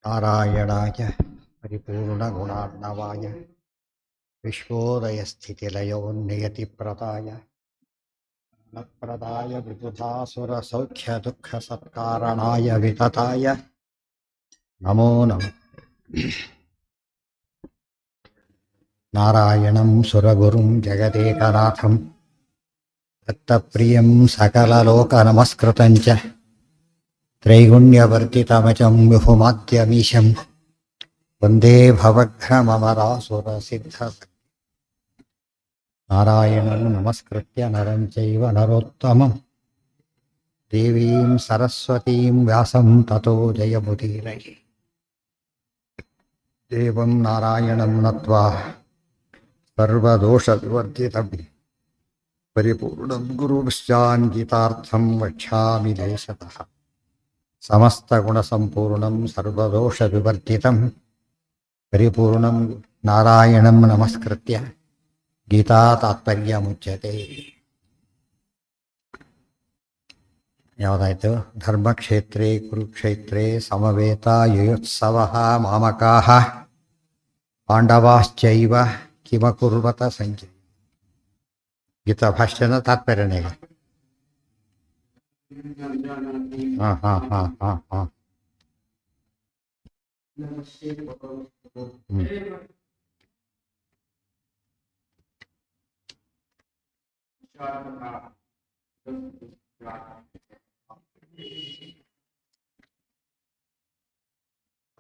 ನಾರಾಯಣಾಯ ಪರಿಪೂರ್ಣಗುಣಾರ್ಣವಾಯ ವಿಶ್ವೋದಯಸ್ಥಿತಿಲಯೋನ್ನಿಯತಿಪ್ರದಾಯ ಪ್ರದಾಯ ವಿಬುಧಾಸುರಸೌಖ್ಯದುಃಖಸತ್ಕಾರಣಾಯ ವಿತತಾಯ ನಮೋ ನಮಃ. ನಾರಾಯಣಂ ಸುರಗುರುಂ ಜಗದೇಕನಾಥಂ ದತ್ತಪ್ರಿಯಂ ಸಕಲಲೋಕನಮಸ್ಕೃತಂ ಚ ತ್ರೈಗುಣ್ಯವರ್ತಿತಮಜಂ ವಿಭುಮಾದ್ಯಮೀಶಂ ವಂದೇ ಭವಘ್ನಮರಾಸುರಸಿದ್ಧ. ನಾರಾಯಣಂ ನಮಸ್ಕೃತ್ಯ ನರಂ ಚೈವ ನರೋತ್ತಮಂ ದೇವೀಂ ಸರಸ್ವತೀಂ ವ್ಯಾಸಂ ತತೋ ಜಯಮುದೀರಯೇ. ದೇವಂ ನಾರಾಯಣಂ ನತ್ವಾ ಸರ್ವದೋಷವಿವರ್ಜಿತಂ ಪರಿಪೂರ್ಣಂ ಗುರುಶ್ಚಾನ್ ಗೀತಾರ್ಥಂ ವಕ್ಷ್ಯಾಮಿ ದೇಶತಃ. ಸಮಸ್ತಗುಣಸಂಪೂರ್ಣಂ ಸರ್ವದೋಷವಿವರ್ಜಿತಂ ಪರಿಪೂರ್ಣಂ ನಾರಾಯಣಂ ನಮಸ್ಕೃತ್ಯ ಗೀತಾ ತಾತ್ಪರ್ಯಮುಚ್ಯತೆ. ಯಾವುದಾಯಿತು? ಧರ್ಮಕ್ಷೇತ್ರೇ ಕುರುಕ್ಷೇತ್ರೇ ಸಮವೇತ ಯುಯೋತ್ಸವಃ ಮಾಮಕಾಃ ಪಾಂಡವಾಶ್ಚೈವ ಕಿಮಕುರ್ವತ ಸಂಜಯ್. ಗೀತಾ ಭಾಷ್ಯನ ತಾತ್ಪರ್ಯನೇ. ಹಾಂ ಹಾಂ ಹಾಂ ಹಾಂ ಹಾಂ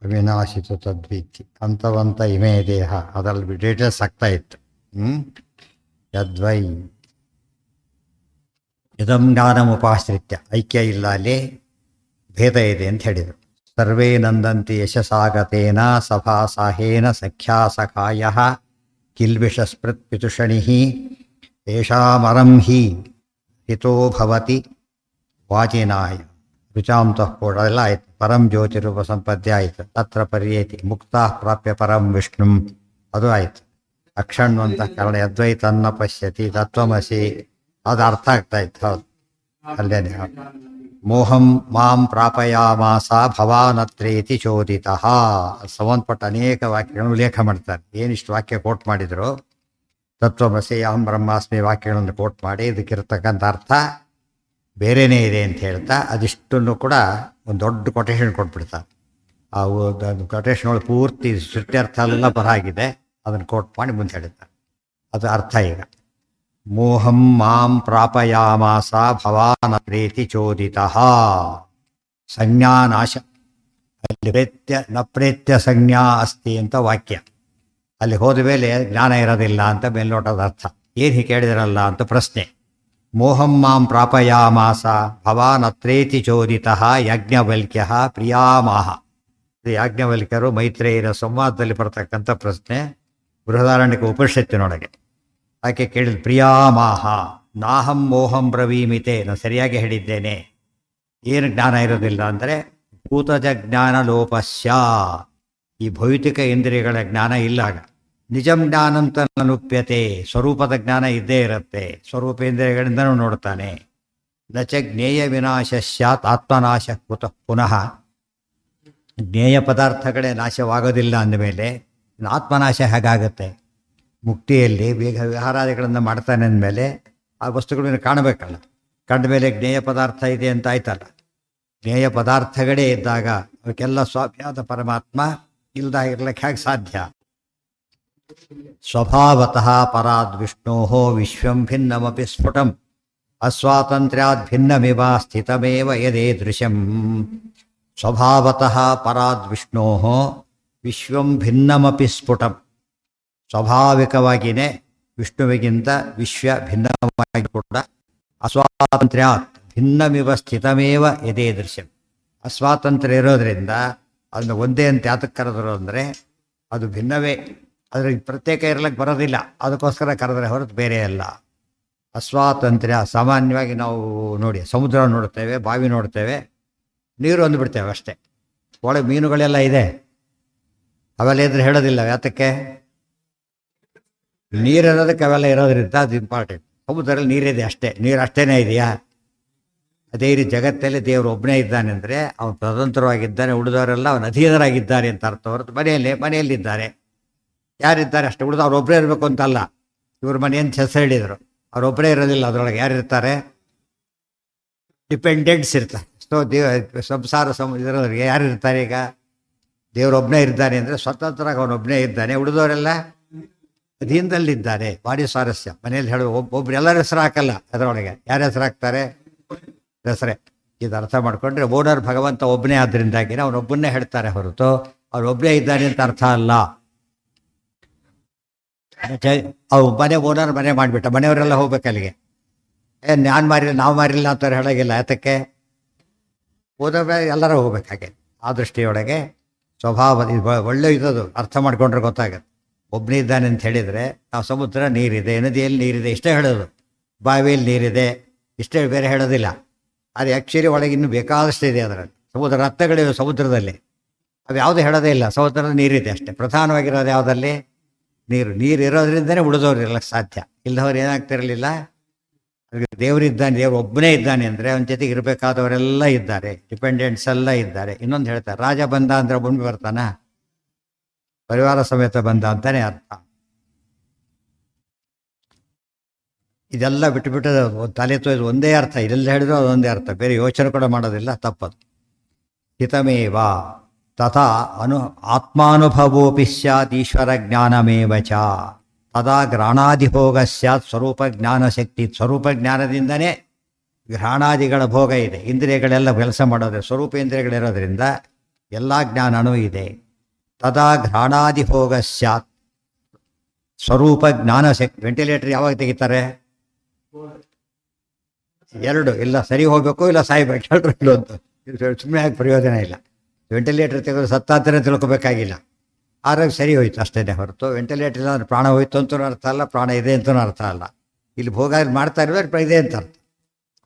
ಅವಿನಾಶಿತು ತದ್ವಿತಿ ಅಂತವಂತ ಇಮೇ ದೇಹ. ಅದರಲ್ಲಿ ಡೀಟೇಲ್ಸ್ ಆಗ್ತಾ ಇತ್ತು. ಯದ್ವೈ ಇದಂ ಜ್ಞಾನಮುಪಾಶ್ರಿತ್ಯ ಐಕ್ಯ ಇಲ್ಲ, ಅಲ್ಲಿ ಭೇದ ಇದೆ ಅಂತ ಹೇಳಿದರು. ಸರ್ವೇ ನಂದಂತಿ ಯಶಸಾಗತೇನ ಸಭಾಸಾಹೇನ ಸಖ್ಯಾಸಖಾಯ ಕಿಲ್ಬಿಷಸ್ಪೃತ್ ಪಿತುಷಣಿ ತೇಷಾಮರಂ ಹಿ ಹಿತೋ ಭವತಿ ವಾಚಿನಾಯ ರುಚಾಂತಃ ಕೂಡ ಎಲ್ಲ ಆಯಿತು. ಪರಂ ಜ್ಯೋತಿರೂಪ ಸಂಪದ್ಯ ಆಯಿತು. ತತ್ರ ಪರ್ಯೇತಿ ಮುಕ್ತಾ ಪ್ರಾಪ್ಯ ಪರಂ ವಿಷ್ಣುಂ ಅದು ಆಯಿತು. ಅಕ್ಷಣ್ವಂತ ಕಾರಣ ಅದ್ವೈತನ್ನ ಪಶ್ಯತಿ ತತ್ವಮಸಿ ಅದು ಅರ್ಥ ಆಗ್ತಾ ಇತ್ತು. ಹೌದು, ಅಲ್ಲೇನೆ. ಮೋಹಂ ಮಾಂ ಪ್ರಾಪಯಾಮಾಸ ಭವಾನತ್ರೇತಿ ಚೋದಿತಃ. ಸಂಬಂಧಪಟ್ಟ ಅನೇಕ ವಾಕ್ಯಗಳನ್ನು ಉಲ್ಲೇಖ ಮಾಡ್ತಾರೆ. ಏನಿಷ್ಟು ವಾಕ್ಯ ಕೋಟ್ ಮಾಡಿದ್ರು, ತತ್ವಮಸಿ ಅಹಂ ಬ್ರಹ್ಮಾಸ್ಮಿ ವಾಕ್ಯಗಳನ್ನು ಕೋಟ್ ಮಾಡಿ ಇದಕ್ಕಿರ್ತಕ್ಕಂಥ ಅರ್ಥ ಬೇರೆಯೇ ಇದೆ ಅಂತ ಹೇಳ್ತಾ ಅದಿಷ್ಟನ್ನು ಕೂಡ ಒಂದು ದೊಡ್ಡ ಕೊಟೇಶನ್ ಕೊಟ್ಬಿಡ್ತಾರೆ. ಆ ಕೊಟೇಶನ್ ಒಳಗೆ ಪೂರ್ತಿ ಸೃಷ್ಟ್ಯರ್ಥ ಎಲ್ಲ ಬರಾಗಿದೆ, ಅದನ್ನು ಕೋಟ್ ಮಾಡಿ ಮುಂದೆ ಹೇಳಿದ್ದಾರೆ. ಅದು ಅರ್ಥ ಈಗ. ಮೋಹಂ ಮಾಂ ಪ್ರಾಪಯಾಮಾಸ ಭವಾನ ಪ್ರೇತಿ ಚೋದಿತಃ. ಸಂಜ್ಞಾನಾಶ. ಅಲ್ಲಿ ಪ್ರೇತ್ಯ ನ ಪ್ರೇತ್ಯ ಸಂಜ್ಞಾ ಅಸ್ತಿ ಅಂತ ವಾಕ್ಯ. ಅಲ್ಲಿ ಹೋದ ಮೇಲೆ ಜ್ಞಾನ ಇರೋದಿಲ್ಲ ಅಂತ ಮೇಲ್ನೋಟದ ಅರ್ಥ. ಏನು ಹೀಗೆ ಕೇಳಿದ್ರಲ್ಲ ಅಂತ ಪ್ರಶ್ನೆ. ಮೋಹಂ ಮಾಂ ಪ್ರಾಪಯಾಮಾಸ ಭವಾನ್ ಅತ್ರೇತಿ ಚೋದಿತಃ ಯಾಜ್ಞವಲ್ಕ್ಯ ಪ್ರಿಯಾಮಾಹ. ಯಾಜ್ಞವಲ್ಕ್ಯರು ಮೈತ್ರೇಯರ ಸಂವಾದದಲ್ಲಿ ಬರ್ತಕ್ಕಂಥ ಪ್ರಶ್ನೆ. ಬೃಹದಾರಣ್ಯಕ ಉಪನಿಷತ್ತಿನೊಳಗೆ ಆಕೆ ಕೇಳಿದ ಪ್ರಿಯಾಮಾಹ ನಾಹಂ ಮೋಹಂ ಬ್ರವೀಮಿತೆ. ನಾನು ಸರಿಯಾಗಿ ಹೇಳಿದ್ದೇನೆ. ಏನು ಜ್ಞಾನ ಇರೋದಿಲ್ಲ ಅಂದರೆ ಭೂತಜ ಜ್ಞಾನ ಲೋಪಸ್ಯ. ಈ ಭೌತಿಕ ಇಂದ್ರಿಯಗಳ ಜ್ಞಾನ ಇಲ್ಲಾಗ. ನಿಜಂ ಜ್ಞಾನಂತ ನನುಪ್ಯತೆ. ಸ್ವರೂಪದ ಜ್ಞಾನ ಇದ್ದೇ ಇರುತ್ತೆ. ಸ್ವರೂಪೇಂದ್ರಿಯಗಳಿಂದನೂ ನೋಡ್ತಾನೆ. ನಚ ಜ್ಞೇಯ ವಿನಾಶ ಸ್ಯಾತ್ ಆತ್ಮನಾಶ ಕುತಃ ಪುನಃ. ಜ್ಞೇಯ ಪದಾರ್ಥಗಳೇ ನಾಶವಾಗೋದಿಲ್ಲ ಅಂದಮೇಲೆ ಆತ್ಮನಾಶ ಹೇಗಾಗುತ್ತೆ? ಮುಕ್ತಿಯಲ್ಲಿ ಬೇಗ ವಿಹಾರಾದಿಗಳನ್ನು ಮಾಡ್ತಾನೆ ಅಂದಮೇಲೆ ಆ ವಸ್ತುಗಳನ್ನು ಕಾಣಬೇಕಲ್ಲ. ಕಂಡ ಮೇಲೆ ಜ್ಞೇಯ ಪದಾರ್ಥ ಇದೆ ಅಂತ ಆಯ್ತಲ್ಲ. ಜ್ಞೇಯ ಪದಾರ್ಥಗಳೇ ಇದ್ದಾಗ ಅವಕ್ಕೆಲ್ಲ ಸ್ವಾಮ್ಯಾದ ಪರಮಾತ್ಮ ಇಲ್ದಾಗಿರ್ಲಿಕ್ಕೆ ಹೇಗೆ ಸಾಧ್ಯ? ಸ್ವಭಾವತಃ ಪರಾದ್ ವಿಷ್ಣೋ ವಿಶ್ವಂ ಭಿನ್ನಮಪಿ ಸ್ಫುಟಂ ಅಸ್ವಾತಂತ್ರ್ಯಾದ್ ಭಿನ್ನಮಿವ ಸ್ಥಿತಮೇವ ಯದೇದೃಶಂ. ಸ್ವಭಾವತಃ ಪರಾದ್ ವಿಷ್ಣೋ ವಿಶ್ವಂ ಭಿನ್ನಮಪಿ ಸ್ಫುಟಂ. ಸ್ವಾಭಾವಿಕವಾಗಿಯೇ ವಿಷ್ಣುವಿಗಿಂತ ವಿಶ್ವ ಭಿನ್ನವಾಗಿ ಕೂಡ ಅಸ್ವಾತಂತ್ರ್ಯಾತ್ ಭಿನ್ನಮಿವ ಸ್ಥಿತಮೇವ ಯದೇದೃಶ್ಯಂ. ಅಸ್ವಾತಂತ್ರ್ಯ ಇರೋದರಿಂದ ಅದನ್ನು ಒಂದೇ ಅಂತ ಯಾತಕ್ಕೆ ಕರೆದರು ಅಂದರೆ ಅದು ಭಿನ್ನವೇ, ಅದ್ರ ಪ್ರತ್ಯೇಕ ಇರಲಿಕ್ಕೆ ಬರೋದಿಲ್ಲ. ಅದಕ್ಕೋಸ್ಕರ ಕರೆದರೆ ಹೊರತು ಬೇರೆ ಅಲ್ಲ. ಅಸ್ವಾತಂತ್ರ್ಯ ಸಾಮಾನ್ಯವಾಗಿ ನಾವು ನೋಡಿ ಸಮುದ್ರ ನೋಡ್ತೇವೆ, ಬಾವಿ ನೋಡ್ತೇವೆ, ನೀರು ಅಂದುಬಿಡ್ತೇವೆ ಅಷ್ಟೇ. ಒಳಗೆ ಮೀನುಗಳೆಲ್ಲ ಇದೆ, ಅವೆಲ್ಲ ಇದ್ರೆ ಹೇಳೋದಿಲ್ಲ. ಯಾತಕ್ಕೆ? ನೀರಿರೋದಕ್ಕೆ ಅವೆಲ್ಲ ಇರೋದ್ರಿಂದ ಅದು ಇಂಪಾರ್ಟೆಂಟ್. ಸಮುದ್ರದಲ್ಲಿ ನೀರಿದೆ ಅಷ್ಟೇ. ನೀರು ಅಷ್ಟೇನೇ ಇದೆಯಾ? ಅದೇ ರೀತಿ ಜಗತ್ತಲ್ಲಿ ದೇವರು ಒಬ್ಬನೇ ಇದ್ದಾನೆ ಅಂದರೆ ಅವನು ಸ್ವತಂತ್ರವಾಗಿದ್ದಾನೆ, ಉಳಿದವರೆಲ್ಲ ಅವನ ಅಧೀನರಾಗಿದ್ದಾರೆ ಅಂತ ಅರ್ಥ ಹೊರತು ಮನೆಯಲ್ಲಿದ್ದಾರೆ ಯಾರಿದ್ದಾರೆ ಅಷ್ಟೇ, ಉಳಿದು ಅವ್ರೊಬ್ಬರೇ ಇರಬೇಕು ಅಂತಲ್ಲ. ಇವ್ರ ಮನೆಯನ್ನು ಹೆಸರು ಹೇಳಿದರು, ಅವರೊಬ್ಬರೇ ಇರೋದಿಲ್ಲ, ಅದರೊಳಗೆ ಯಾರಿರ್ತಾರೆ, ಡಿಪೆಂಡೆಂಟ್ಸ್ ಇರ್ತಾರೆ. ಸೊ ಸಂಸಾರ ಇದರೊಳಗೆ ಯಾರು ಇರ್ತಾರೆ? ಈಗ ದೇವರೊಬ್ಬನೇ ಇದ್ದಾನೆ ಅಂದರೆ ಸ್ವತಂತ್ರವಾಗಿ ಅವನೊಬ್ಬನೇ ಇದ್ದಾನೆ, ಉಳಿದವರೆಲ್ಲ ಅಧೀನದಲ್ಲಿದ್ದಾರೆ. ಭಾರಿ ಸ್ವಾರಸ್ಯ. ಮನೆಯಲ್ಲಿ ಹೇಳುವ ಒಬ್ಬರು ಎಲ್ಲರ ಹೆಸರು ಹಾಕಲ್ಲ, ಅದರೊಳಗೆ ಯಾರು ಹೆಸರು ಹಾಕ್ತಾರೆ? ಹೆಸರೇ. ಇದು ಅರ್ಥ ಮಾಡಿಕೊಂಡ್ರೆ ಓನರ್ ಭಗವಂತ ಒಬ್ಬನೇ ಆದ್ದರಿಂದಾಗಿ ಅವನೊಬ್ಬನ್ನೇ ಹೇಳ್ತಾರೆ ಹೊರತು ಅವನೊಬ್ಬನೇ ಇದ್ದಾನೆ ಅಂತ ಅರ್ಥ ಅಲ್ಲ. ಅವು ಓನರ್ ಮನೆ ಮಾಡಿಬಿಟ್ಟ, ಮನೆಯವರೆಲ್ಲ ಹೋಗ್ಬೇಕು ಅಲ್ಲಿಗೆ. ನಾನು ಮಾರಿಲ್ಲ ನಾವು ಮಾರಿಲ್ಲ ಅಂತ ಹೇಳೋಗಿಲ್ಲ. ಯಾತಕ್ಕೆ? ಓನರ್ ಎಲ್ಲರೂ ಹೋಗ್ಬೇಕು. ಹಾಗೆ ಆ ದೃಷ್ಟಿಯೊಳಗೆ ಸ್ವಭಾವ ಒಳ್ಳೆ ಇರೋದು ಅರ್ಥ ಮಾಡ್ಕೊಂಡ್ರೆ ಗೊತ್ತಾಗತ್ತೆ. ಒಬ್ಬನೇ ಇದ್ದಾನೆ ಅಂತ ಹೇಳಿದರೆ ನಾವು ಸಮುದ್ರ ನೀರಿದೆ, ನದಿಯಲ್ಲಿ ನೀರಿದೆ ಇಷ್ಟೇ ಹೇಳೋದು, ಬಾವಿಯಲ್ಲಿ ನೀರಿದೆ ಇಷ್ಟೇ, ಬೇರೆ ಹೇಳೋದಿಲ್ಲ. ಆದರೆ ಆ್ಯಕ್ಚುಲಿ ಒಳಗೆ ಇನ್ನೂ ಬೇಕಾದಷ್ಟು ಇದೆ. ಅದರಲ್ಲಿ ಸಮುದ್ರ ರತ್ನಗಳಿವೆ ಸಮುದ್ರದಲ್ಲಿ, ಅವು ಯಾವುದೂ ಹೇಳೋದೇ ಇಲ್ಲ. ಸಮುದ್ರದ ನೀರಿದೆ ಅಷ್ಟೇ. ಪ್ರಧಾನವಾಗಿರೋದು ಯಾವುದಲ್ಲಿ? ನೀರು ಇರೋದ್ರಿಂದನೇ ಉಳಿದವ್ರು ಇರಲಿಕ್ಕೆ ಸಾಧ್ಯ. ಇಲ್ಲದವ್ರು ಏನಾಗ್ತಿರಲಿಲ್ಲ. ದೇವರಿದ್ದಾನೆ, ದೇವರು ಒಬ್ಬನೇ ಇದ್ದಾನೆ ಅಂದರೆ ಅವನ ಜೊತೆಗೆ ಇರಬೇಕಾದವರೆಲ್ಲ ಇದ್ದಾರೆ, ಡಿಪೆಂಡೆಂಟ್ಸ್ ಎಲ್ಲ ಇದ್ದಾರೆ. ಇನ್ನೊಂದು ಹೇಳ್ತಾರೆ, ರಾಜ ಬಂದ ಅಂದರೆ ಒಬ್ಬನು ಬರ್ತಾನ, ಪರಿವಾರ ಸಮೇತ ಬಂದ ಅಂತಾನೆ ಅರ್ಥ. ಇದೆಲ್ಲ ಬಿಟ್ಟು ತಲೆ ತೋಯ್ದು ಒಂದೇ ಅರ್ಥ, ಇದೆಲ್ಲ ಹೇಳಿದ್ರು ಅದೊಂದೇ ಅರ್ಥ, ಬೇರೆ ಯೋಚನೆ ಕೂಡ ಮಾಡೋದಿಲ್ಲ, ತಪ್ಪದು. ಹಿತಮೇವ ತಥಾ ಆತ್ಮಾನುಭವೋಪಿ ಸ್ಯಾತ್ ಈಶ್ವರ ಜ್ಞಾನಮೇವ ಚ ತದಾ ಗ್ರಹಣಾದಿಭೋಗ ಸ್ಯಾತ್ ಸ್ವರೂಪ ಜ್ಞಾನಶಕ್ತಿ. ಸ್ವರೂಪ ಜ್ಞಾನದಿಂದನೇ ಗ್ರಹಣಾದಿಗಳ ಭೋಗ ಇದೆ. ಇಂದ್ರಿಯಗಳೆಲ್ಲ ಕೆಲಸ ಮಾಡೋದ್ರೆ ಸ್ವರೂಪೇಂದ್ರಿಯಗಳಿರೋದ್ರಿಂದ ಎಲ್ಲ ಜ್ಞಾನವೂ ಇದೆ. ತದಾ ಗ್ರಹಣಾದಿಭೋಗ ಸ್ಯಾತ್ ಸ್ವರೂಪ ಜ್ಞಾನಶಕ್ತಿ. ವೆಂಟಿಲೇಟರ್ ಯಾವಾಗ ತೆಗಿತಾರೆ? ಎರಡು, ಇಲ್ಲ ಸರಿ ಹೋಗ್ಬೇಕು ಇಲ್ಲ ಸಾಯ್ಬೇಕು, ಎಲ್ಲರೂ ಇಲ್ಲೊಂದು. ಸುಮ್ಮನೆ ಆಗಿ ಪ್ರಯೋಜನ ಇಲ್ಲ. ವೆಂಟಿಲೇಟರ್ ತೆಗೆದು ಸತ್ತಾಂತನೇ ತಿಳ್ಕೊಬೇಕಾಗಿಲ್ಲ, ಆರೋಗ್ಯ ಸರಿ ಹೋಯ್ತು ಅಷ್ಟೇ ಹೊರತು ವೆಂಟಿಲೇಟರ್ ಇಲ್ಲ ಅಂದ್ರೆ ಪ್ರಾಣ ಹೋಯ್ತು ಅಂತೂ ಅರ್ಥ ಅಲ್ಲ, ಪ್ರಾಣ ಇದೆ ಅಂತೂ ಅರ್ಥ ಅಲ್ಲ. ಇಲ್ಲಿ ಭೋಗ ಮಾಡ್ತಾ ಇರೋದ್ರೆ ಇದೆ ಅಂತ ಅರ್ಥ.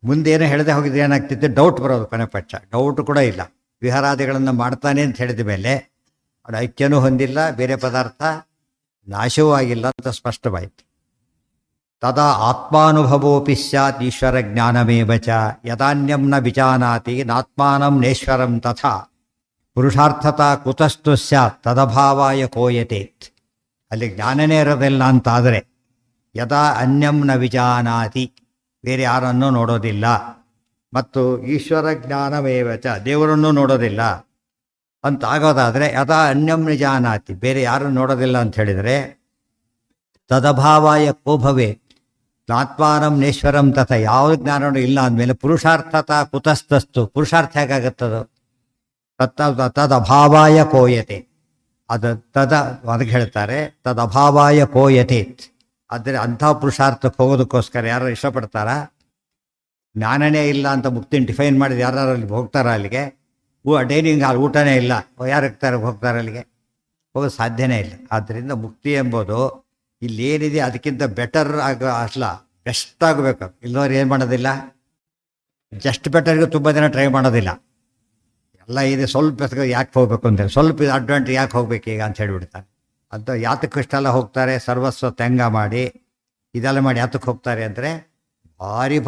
ಮುಂದೇನೋ ಹೇಳದೆ ಹೋಗಿದ್ರೆ ಏನಾಗ್ತಿತ್ತು? ಡೌಟ್ ಬರೋದು. ಕೊನೆ ಪಕ್ಷ ಡೌಟ್ ಕೂಡ ಇಲ್ಲ. ವಿಹಾರಾದಿಗಳನ್ನು ಮಾಡ್ತಾನೆ ಅಂತ ಹೇಳಿದ ಮೇಲೆ ಅವನು ಐಕ್ಯನೂ ಹೊಂದಿಲ್ಲ, ಬೇರೆ ಪದಾರ್ಥ ನಾಶವೂ ಆಗಿಲ್ಲ ಅಂತ ಸ್ಪಷ್ಟವಾಯಿತು. ತದಾ ಆತ್ಮಾನುಭವೋಪಿ ಸ್ಯಾತ್ ಈಶ್ವರ ಜ್ಞಾನಮೇವ ಚ ಯದಾನ್ಯಂ ನ ವಿಜಾನಾತಿ ನಾತ್ಮಾನಂ ನೇಶ್ವರಂ ತಥಾ ಪುರುಷಾರ್ಥತಾ ಕುತಸ್ತು ಸ್ಯಾತ್ ತದಭಾವಾಯ ಕೋಯತೇತ್. ಅಲ್ಲಿ ಜ್ಞಾನನೇ ಇರೋದಿಲ್ಲ ಅಂತಾದರೆ ಯದಾ ಅನ್ಯಂ ನ ವಿಜಾನಾತಿ, ಬೇರೆ ಯಾರನ್ನೂ ನೋಡೋದಿಲ್ಲ, ಮತ್ತು ಈಶ್ವರ ಜ್ಞಾನಮೇವ ಚ ದೇವರನ್ನೂ ನೋಡೋದಿಲ್ಲ ಅಂತ ಆಗೋದಾದರೆ ಯದಾ ಅನ್ಯಂ ನಿಜಾನಾತಿ, ಬೇರೆ ಯಾರನ್ನು ನೋಡೋದಿಲ್ಲ ಅಂತ ಹೇಳಿದರೆ ತದಭಾವಾಯ ಕೋಭವೇ ಆತ್ಮಾನಂ ನೇಶ್ವರಂ ತಥ ಯಾವ ಜ್ಞಾನವೂ ಇಲ್ಲ ಅಂದಮೇಲೆ ಪುರುಷಾರ್ಥತಾ ಕುತಸ್ತಸ್ತು, ಪುರುಷಾರ್ಥ ಹೇಗಾಗುತ್ತದು? ತದಭಾವಾಯ ಕೋಯತೆ. ಅದಕ್ಕೆ ಹೇಳ್ತಾರೆ ತದಭಾವಾಯ ಕೋಯತೇತ್. ಆದರೆ ಅಂಥ ಪುರುಷಾರ್ಥಕ್ಕೆ ಹೋಗೋದಕ್ಕೋಸ್ಕರ ಯಾರು ಇಷ್ಟಪಡ್ತಾರ? ಜ್ಞಾನನೇ ಇಲ್ಲ ಅಂತ ಮುಕ್ತಿನ ಡಿಫೈನ್ ಮಾಡಿದ ಯಾರು ಅಲ್ಲಿ ಹೋಗ್ತಾರ? ಅಲ್ಲಿಗೆ ಡೈನಿಂಗ್ ಹಾಲ್ ಊಟನೇ ಇಲ್ಲ, ಯಾರು ಹೋಗ್ತಾರೆ ಅಲ್ಲಿಗೆ? ಹೋಗೋದು ಸಾಧ್ಯನೇ ಇಲ್ಲ. ಆದ್ದರಿಂದ ಮುಕ್ತಿ ಎಂಬುದು ಇಲ್ಲೇನಿದೆ ಅದಕ್ಕಿಂತ ಬೆಟರ್ ಅಲ್ಲ, ಬೆಸ್ಟ್ ಆಗಬೇಕು. ಇಲ್ಲವ್ರು ಏನು ಮಾಡೋದಿಲ್ಲ, ಜಸ್ಟ್ ಬೆಟರ್ಗೆ ತುಂಬ ಜನ ಟ್ರೈ ಮಾಡೋದಿಲ್ಲ. ಎಲ್ಲ ಇದೆ, ಸ್ವಲ್ಪ ಯಾಕೆ ಹೋಗ್ಬೇಕು ಅಂತೇಳಿ, ಸ್ವಲ್ಪ ಅಡ್ವಾಂಟೇಜ್ ಯಾಕೆ ಹೋಗ್ಬೇಕು ಈಗ ಅಂತ ಹೇಳಿಬಿಡ್ತಾರೆ. ಅಂತ ಯಾತಕ್ಕೆ ಇಷ್ಟೆಲ್ಲ ಹೋಗ್ತಾರೆ? ಸರ್ವಸ್ವ ತ್ಯಂಗ ಮಾಡಿ ಇದೆಲ್ಲ ಮಾಡಿ ಯಾತಕ್ಕೆ ಹೋಗ್ತಾರೆ ಅಂದರೆ ಭಾರಿ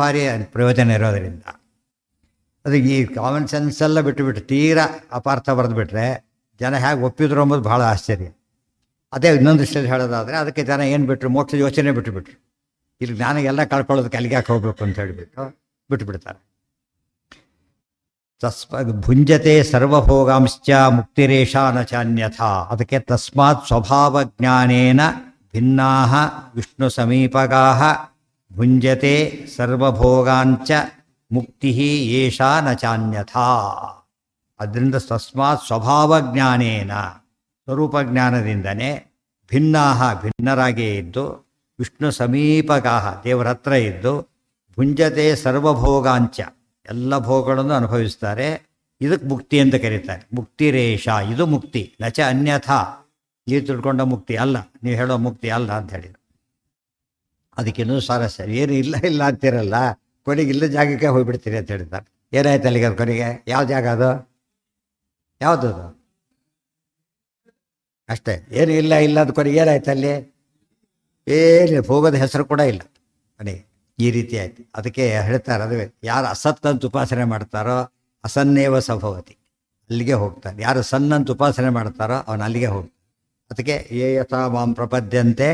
ಪ್ರಯೋಜನ ಇರೋದರಿಂದ. ಅದಕ್ಕೆ ಈ ಕಾಮನ್ ಸೆನ್ಸೆಲ್ಲ ಬಿಟ್ಟುಬಿಟ್ಟು ತೀರಾ ಅಪಾರ್ಥ ಬರೆದುಬಿಟ್ರೆ ಜನ ಹೇಗೆ ಒಪ್ಪಿದ್ರು ಅಂಬೋದು ಭಾಳ ಆಶ್ಚರ್ಯ. ಅದೇ ಇನ್ನೊಂದು ವಿಷಯದಲ್ಲಿ ಹೇಳೋದಾದರೆ ಅದಕ್ಕೆ ಜನ ಏನು ಬಿಟ್ಟರು? ಮೋಕ್ಷದ ಯೋಚನೆ ಬಿಟ್ಟುಬಿಟ್ರು. ಇಲ್ಲಿ ಜ್ಞಾನ ಎಲ್ಲ ಕಳ್ಕೊಳ್ಳೋದಕ್ಕೆ ಅಲ್ಲಿಗೆ ಯಾಕೆ ಹೋಗ್ಬೇಕು ಅಂತ ಹೇಳಿಬಿಟ್ಟು ಬಿಟ್ಟುಬಿಡ್ತಾರೆ. ಭುಂಜತೆ ಸರ್ವಭೋಗಾಂಶ್ಚ ಮುಕ್ತಿರೇಷಾ ನ ಚಾನ್ಯಥಾ. ಅದಕ್ಕೆ ತಸ್ಮಾತ್ ಸ್ವಭಾವ ಜ್ಞಾನೇನ ಭಿನ್ನಾ ವಿಷ್ಣು ಸಮೀಪಗಾಃ ಭುಂಜತೆ ಸರ್ವಭೋಗಾಂಚ ಮುಕ್ತಿ ಏಷಾ ನ ಚಾನ್ಯಥಾ. ಅದರಿಂದ ತಸ್ಮಾತ್ ಸ್ವಭಾವ ಜ್ಞಾನೇನ, ಸ್ವರೂಪ ಜ್ಞಾನದಿಂದನೇ ಭಿನ್ನರಾಗಿಯೇ ಇದ್ದು ವಿಷ್ಣು ಸಮೀಪಗಾಃ ದೇವರ ಹತ್ರ ಇದ್ದು ಭುಂಜತೆ ಸರ್ವಭೋಗಾಂಚ ಎಲ್ಲ ಭೋಗಗಳನ್ನು ಅನುಭವಿಸ್ತಾರೆ. ಇದಕ್ಕೆ ಮುಕ್ತಿ ಅಂತ ಕರೀತಾರೆ. ಮುಕ್ತಿರೇಷ, ಇದು ಮುಕ್ತಿ. ನಚ ಅನ್ಯಥಾ, ನೀವು ತಿಳ್ಕೊಂಡ ಮುಕ್ತಿ ಅಲ್ಲ, ನೀವು ಹೇಳೋ ಮುಕ್ತಿ ಅಲ್ಲ ಅಂತ ಹೇಳಿದ್ರು. ಅದಕ್ಕಿನ್ನೂ ಸ್ವಾರಸ್ಯ. ಏನು ಇಲ್ಲ ಅಂತಿರಲ್ಲ, ಕೊನೆಗೆ ಇಲ್ಲ ಜಾಗಕ್ಕೆ ಹೋಗ್ಬಿಡ್ತೀರಿ ಅಂತ ಹೇಳಿದ್ದಾರೆ. ಏನಾಯ್ತು ಅಲ್ಲಿಗೆ? ಅದು ಕೊನೆಗೆ ಯಾವ ಜಾಗ ಅದು? ಯಾವುದದು? ಅಷ್ಟೇ, ಏನು ಇಲ್ಲ ಅದು ಕೊನೆಗೆ ಏನಾಯ್ತು ಅಲ್ಲಿ? ಏನು ಹೋಗೋದ ಹೆಸರು ಕೂಡ ಇಲ್ಲ ಕೊನೆಗೆ. ಈ ರೀತಿ ಆಯ್ತು. ಅದಕ್ಕೆ ಹೇಳ್ತಾರೆ, ಅದುವೇ ಯಾರು ಅಸತ್ತಂತ ಉಪಾಸನೆ ಮಾಡ್ತಾರೋ ಅಸನ್ನೇವ ಸಭವತಿ, ಅಲ್ಲಿಗೆ ಹೋಗ್ತಾನೆ. ಯಾರು ಸನ್ನಂತ ಉಪಾಸನೆ ಮಾಡ್ತಾರೋ ಅವನು ಅಲ್ಲಿಗೆ ಹೋಗ್ತಾನೆ. ಅದಕ್ಕೆ ಯೇ ಯಥಾ ಮಾಂ ಪ್ರಪದ್ಯಂತೆ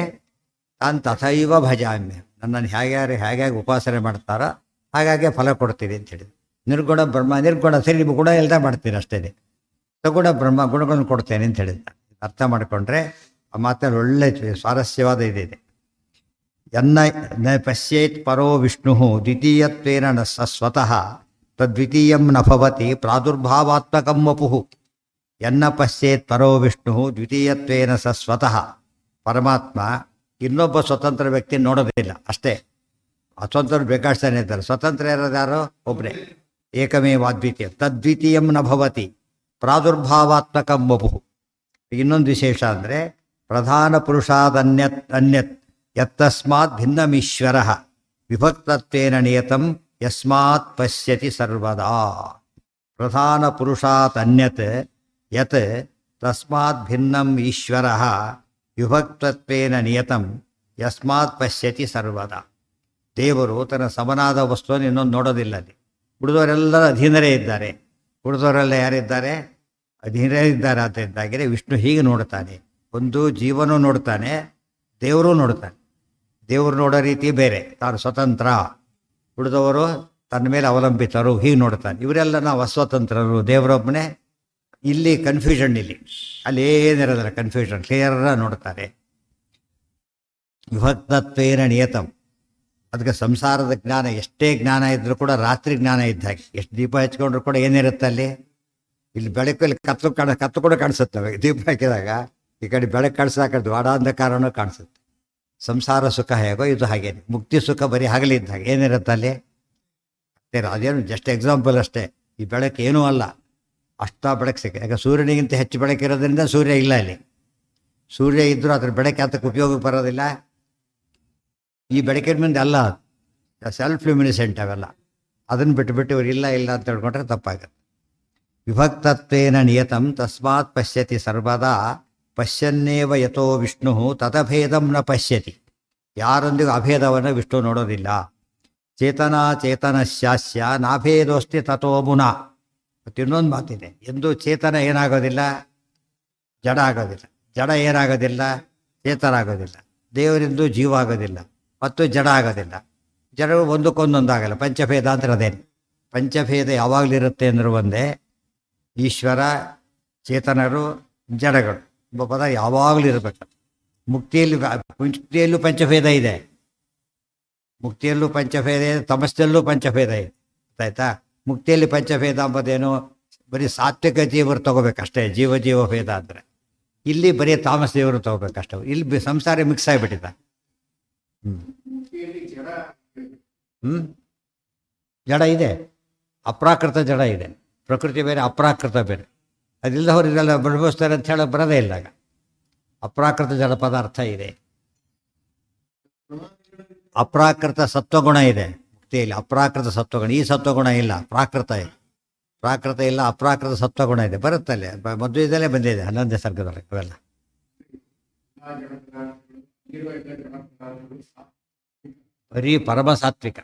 ತಾನು ತಥೈವ ಭಜಾಮ್ಯ, ನನ್ನನ್ನು ಹೇಗೆ ಉಪಾಸನೆ ಮಾಡ್ತಾರೋ ಹಾಗಾಗಿ ಫಲ ಕೊಡ್ತೀನಿ ಅಂತ ಹೇಳಿದ್ರು. ನಿರ್ಗುಣ ಬ್ರಹ್ಮ, ನಿರ್ಗುಣ ಸರಿ, ನಿಮ್ಮ ಗುಣ ಇಲ್ಲದೆ ಮಾಡ್ತೀನಿ ಅಷ್ಟೇ, ಸಗುಣ ಬ್ರಹ್ಮ ಗುಣಗಳನ್ನು ಕೊಡ್ತೇನೆ ಅಂತ ಹೇಳಿದ್ದ. ಅರ್ಥ ಮಾಡಿಕೊಂಡ್ರೆ ಆ ಮಾತಲ್ಲಿ ಒಳ್ಳೆ ಸ್ವಾರಸ್ಯವಾದ ಇದಿದೆ. ಯನ್ನ ನ ಪಶ್ಯೇತ್ ಪರೋ ವಿಷ್ಣು ದ್ವಿತೀಯತ್ವೇನ ನ ಸ್ವತಃ ತದ್ವಿತೀಯಂ ನ ಭವತಿ ಪ್ರಾದುರ್ಭಾವಾತ್ಮಕಂ ವಪುಃ. ಯನ್ನ ಪಶ್ಯೇತ್ ಪರೋ ವಿಷ್ಣು ದ್ವಿತೀಯತ್ವೇನ ಸ್ವತಃ, ಪರಮಾತ್ಮ ಇನ್ನೊಬ್ಬ ಸ್ವತಂತ್ರ ವ್ಯಕ್ತಿ ನೋಡೋದಿಲ್ಲ ಅಷ್ಟೇ. ಅಸ್ವತಂತ್ರ ಬೇಕಾಡ್ತಾನೆ ಇದ್ದಾರೆ, ಸ್ವತಂತ್ರ ಇರೋದು ಯಾರೋ ಒಬ್ಬರೇ, ಏಕಮೇವಾದ್ವಿತೀಯ. ತದ್ವಿತೀಯಂ ನ ಭವತಿ ಪ್ರಾದುರ್ಭಾವಾತ್ಮಕಂ ವಪುಃ. ಇನ್ನೊಂದು ವಿಶೇಷ ಅಂದರೆ ಪ್ರಧಾನ ಪುರುಷಾದನ್ಯತ್ ಯತ್ತಸ್ಮಾತ್ ಭಿನ್ನಮೀಶ್ವರ ವಿಭಕ್ತತ್ವೇನ ನಿಯತಂ ಯಸ್ಮಾತ್ ಪಶ್ಯತಿ ಸರ್ವದಾ. ಪ್ರಧಾನ ಪುರುಷಾತ್ ಅನ್ಯತ್ ಯತ್ ತಸ್ಮಾತ್ ಭಿನ್ನಂ ಈಶ್ವರ ವಿಭಕ್ತತ್ವೇನ ನಿಯತಂ ಯಸ್ಮಾತ್ ಪಶ್ಯತಿ ಸರ್ವದಾ. ದೇವರು ತನ್ನ ಸಮನಾದ ವಸ್ತುವನ್ನು ಇನ್ನೊಂದು ನೋಡೋದಿಲ್ಲ. ಅಲ್ಲಿ ಉಳಿದವರೆಲ್ಲರ ಅಧೀನರೇ ಇದ್ದಾರೆ. ಉಳಿದವರೆಲ್ಲ ಯಾರಿದ್ದಾರೆ? ಅಧೀನರೇ ಇದ್ದಾರೆ. ಆದ್ದರಿಂದಾಗಿಯೇ ವಿಷ್ಣು ಹೀಗೆ ನೋಡ್ತಾನೆ. ಒಂದು ಜೀವನೂ ನೋಡ್ತಾನೆ, ದೇವರು ನೋಡ್ತಾನೆ. ದೇವರು ನೋಡೋ ರೀತಿ ಬೇರೆ, ತಾನು ಸ್ವತಂತ್ರ, ಉಳಿದವರು ತನ್ನ ಮೇಲೆ ಅವಲಂಬಿತರು, ಹೀಗೆ ನೋಡ್ತಾನೆ. ಇವರೆಲ್ಲ ನಾವು ಅಸ್ವತಂತ್ರರು, ದೇವರೊಬ್ಬನೇ. ಇಲ್ಲಿ ಕನ್ಫ್ಯೂಷನ್, ಇಲ್ಲಿ ಅಲ್ಲಿ ಏನಿರೋದಿಲ್ಲ, ಕನ್ಫ್ಯೂಷನ್, ಕ್ಲಿಯರ್ ನೋಡ್ತಾರೆ. ವಿಭಕ್ತತ್ವೇನ ನಿಯತಂ. ಅದಕ್ಕೆ ಸಂಸಾರದ ಜ್ಞಾನ, ಎಷ್ಟೇ ಜ್ಞಾನ ಇದ್ರೂ ಕೂಡ ರಾತ್ರಿ ಜ್ಞಾನ ಇದ್ದ ಹಾಗೆ. ಎಷ್ಟು ದೀಪ ಹಚ್ಕೊಂಡ್ರು ಕೂಡ ಏನಿರುತ್ತೆ ಅಲ್ಲಿ? ಇಲ್ಲಿ ಬೆಳಕಲ್ಲಿ ಕತ್ತು ಕೂಡ ಕಾಣಿಸುತ್ತವೆ. ದೀಪ ಹಾಕಿದಾಗ ಈ ಕಡೆ ಬೆಳಕು ಕಾಣಿಸ್ತಾ ದ್ವಾಡ ಅಂಧಕಾರನೂ ಕಾಣಿಸುತ್ತೆ. ಸಂಸಾರ ಸುಖ ಹೇಗೋ ಇದು ಹಾಗೇನೆ. ಮುಕ್ತಿ ಸುಖ ಬರೀ ಹಗಲಿದ್ದ ಹಾಗೆ. ಏನಿರುತ್ತೆ ಅಲ್ಲಿ? ಅದೇನು ಜಸ್ಟ್ ಎಕ್ಸಾಂಪಲ್ ಅಷ್ಟೇ. ಈ ಬೆಳಕು ಏನೂ ಅಲ್ಲ, ಅಷ್ಟ ಬೆಳಕು ಸಿಕ್ಕ. ಯಾಕೆ ಸೂರ್ಯನಿಗಿಂತ ಹೆಚ್ಚು ಬೆಳಕಿರೋದ್ರಿಂದ ಸೂರ್ಯ ಇಲ್ಲ ಇಲ್ಲಿ. ಸೂರ್ಯ ಇದ್ದರೂ ಅದ್ರ ಬೆಳಕು ಅದಕ್ಕೆ ಉಪಯೋಗಕ್ಕೆ ಬರೋದಿಲ್ಲ. ಈ ಬೆಳಕಿನ ಮುಂದೆ ಅಲ್ಲ, ಸೆಲ್ಫ್ ಲ್ಯೂಮಿನಿಸೆಂಟ್ ಅವೆಲ್ಲ. ಅದನ್ನು ಬಿಟ್ಟು ಇವ್ರು ಇಲ್ಲ ಅಂತ ಹೇಳ್ಕೊಂಡ್ರೆ ತಪ್ಪಾಗುತ್ತೆ. ವಿಭಕ್ತತ್ವೇನ ನಿಯತಂ ತಸ್ಮಾತ್ ಪಶ್ಯತಿ ಸರ್ವದಾ ಪಶ್ಯನ್ನೇವ ಯಥೋ ವಿಷ್ಣು ತದಭೇದಂ ನ ಪಶ್ಯತಿ. ಯಾರೊಂದಿಗೂ ಅಭೇದವನ್ನು ವಿಷ್ಣು ನೋಡೋದಿಲ್ಲ. ಚೇತನಸ್ಯಾಸ್ಯ ನಾಭೇದೋಸ್ತಿ ತಥೋ ಮುನಾ. ಮತ್ತು ಇನ್ನೊಂದು ಮಾತಿದೆ, ಎಂದು ಚೇತನ ಏನಾಗೋದಿಲ್ಲ? ಜಡ ಆಗೋದಿಲ್ಲ. ಜಡ ಏನಾಗೋದಿಲ್ಲ? ಚೇತನ ಆಗೋದಿಲ್ಲ. ದೇವರಿಂದು ಜೀವ ಆಗೋದಿಲ್ಲ ಮತ್ತು ಜಡ ಆಗೋದಿಲ್ಲ. ಜಡಗಳು ಒಂದಕ್ಕೊಂದೊಂದಾಗಲ್ಲ. ಪಂಚಭೇದ ಅಂದ್ರೆ ಅದೇನು? ಪಂಚಭೇದ ಯಾವಾಗಲೂ ಇರುತ್ತೆ ಅಂದ್ರೆ ಒಂದೇ. ಈಶ್ವರ, ಚೇತನರು, ಜಡಗಳು ಎಂಬ ಪದ ಯಾವಾಗಲೂ ಇರಬೇಕು. ಮುಕ್ತಿಯಲ್ಲೂ ಪಂಚಭೇದ ಇದೆ. ಮುಕ್ತಿಯಲ್ಲೂ ಪಂಚಭೇದ ಇದೆ, ತಮಸ್ಸಲ್ಲೂ ಪಂಚಭೇದ ಇದೆ. ಗೊತ್ತಾಯ್ತಾ? ಮುಕ್ತಿಯಲ್ಲಿ ಪಂಚಭೇದ ಅಂಬೋದೇನು? ಬರೀ ಸಾತ್ವಿಕ ಜೀವರು ತಗೋಬೇಕಷ್ಟೇ, ಜೀವ ಭೇದ ಅಂದರೆ. ಇಲ್ಲಿ ಬರೀ ತಾಮಸ ದೇವರು ತಗೋಬೇಕಷ್ಟೇ. ಇಲ್ಲಿ ಸಂಸಾರ ಮಿಕ್ಸ್ ಆಗಿಬಿಟ್ಟಿದೆ. ಜಡ ಇದೆ, ಅಪ್ರಾಕೃತ ಜಡ ಇದೆ. ಪ್ರಕೃತಿ ಬೇರೆ, ಅಪ್ರಾಕೃತ ಬೇರೆ. ಅದಿಲ್ಲದವ್ರು ಇದೆಲ್ಲ ಅನುಭವಿಸ್ತಾರೆ ಅಂತ ಹೇಳೋಕೆ ಬರೋದೇ ಇಲ್ಲ. ಆಗ ಅಪ್ರಾಕೃತ ಜಡ ಪದಾರ್ಥ ಇದೆ. ಅಪ್ರಾಕೃತ ಸತ್ವಗುಣ ಇದೆ ಮುಕ್ತಿಯಲ್ಲಿ. ಅಪ್ರಾಕೃತ ಸತ್ವಗುಣ, ಈ ಸತ್ವಗುಣ ಇಲ್ಲ, ಪ್ರಾಕೃತ ಇದೆ. ಪ್ರಾಕೃತ ಇಲ್ಲ, ಅಪ್ರಾಕೃತ ಸತ್ವಗುಣ ಇದೆ. ಬರುತ್ತಲ್ಲೇ ಮದುವೆದಲ್ಲೇ ಬಂದಿದೆ 11ನೇ ಸರ್ಗದೊಳಗೆ ಅವೆಲ್ಲ. ಬರೀ ಪರಮ ಸಾತ್ವಿಕ.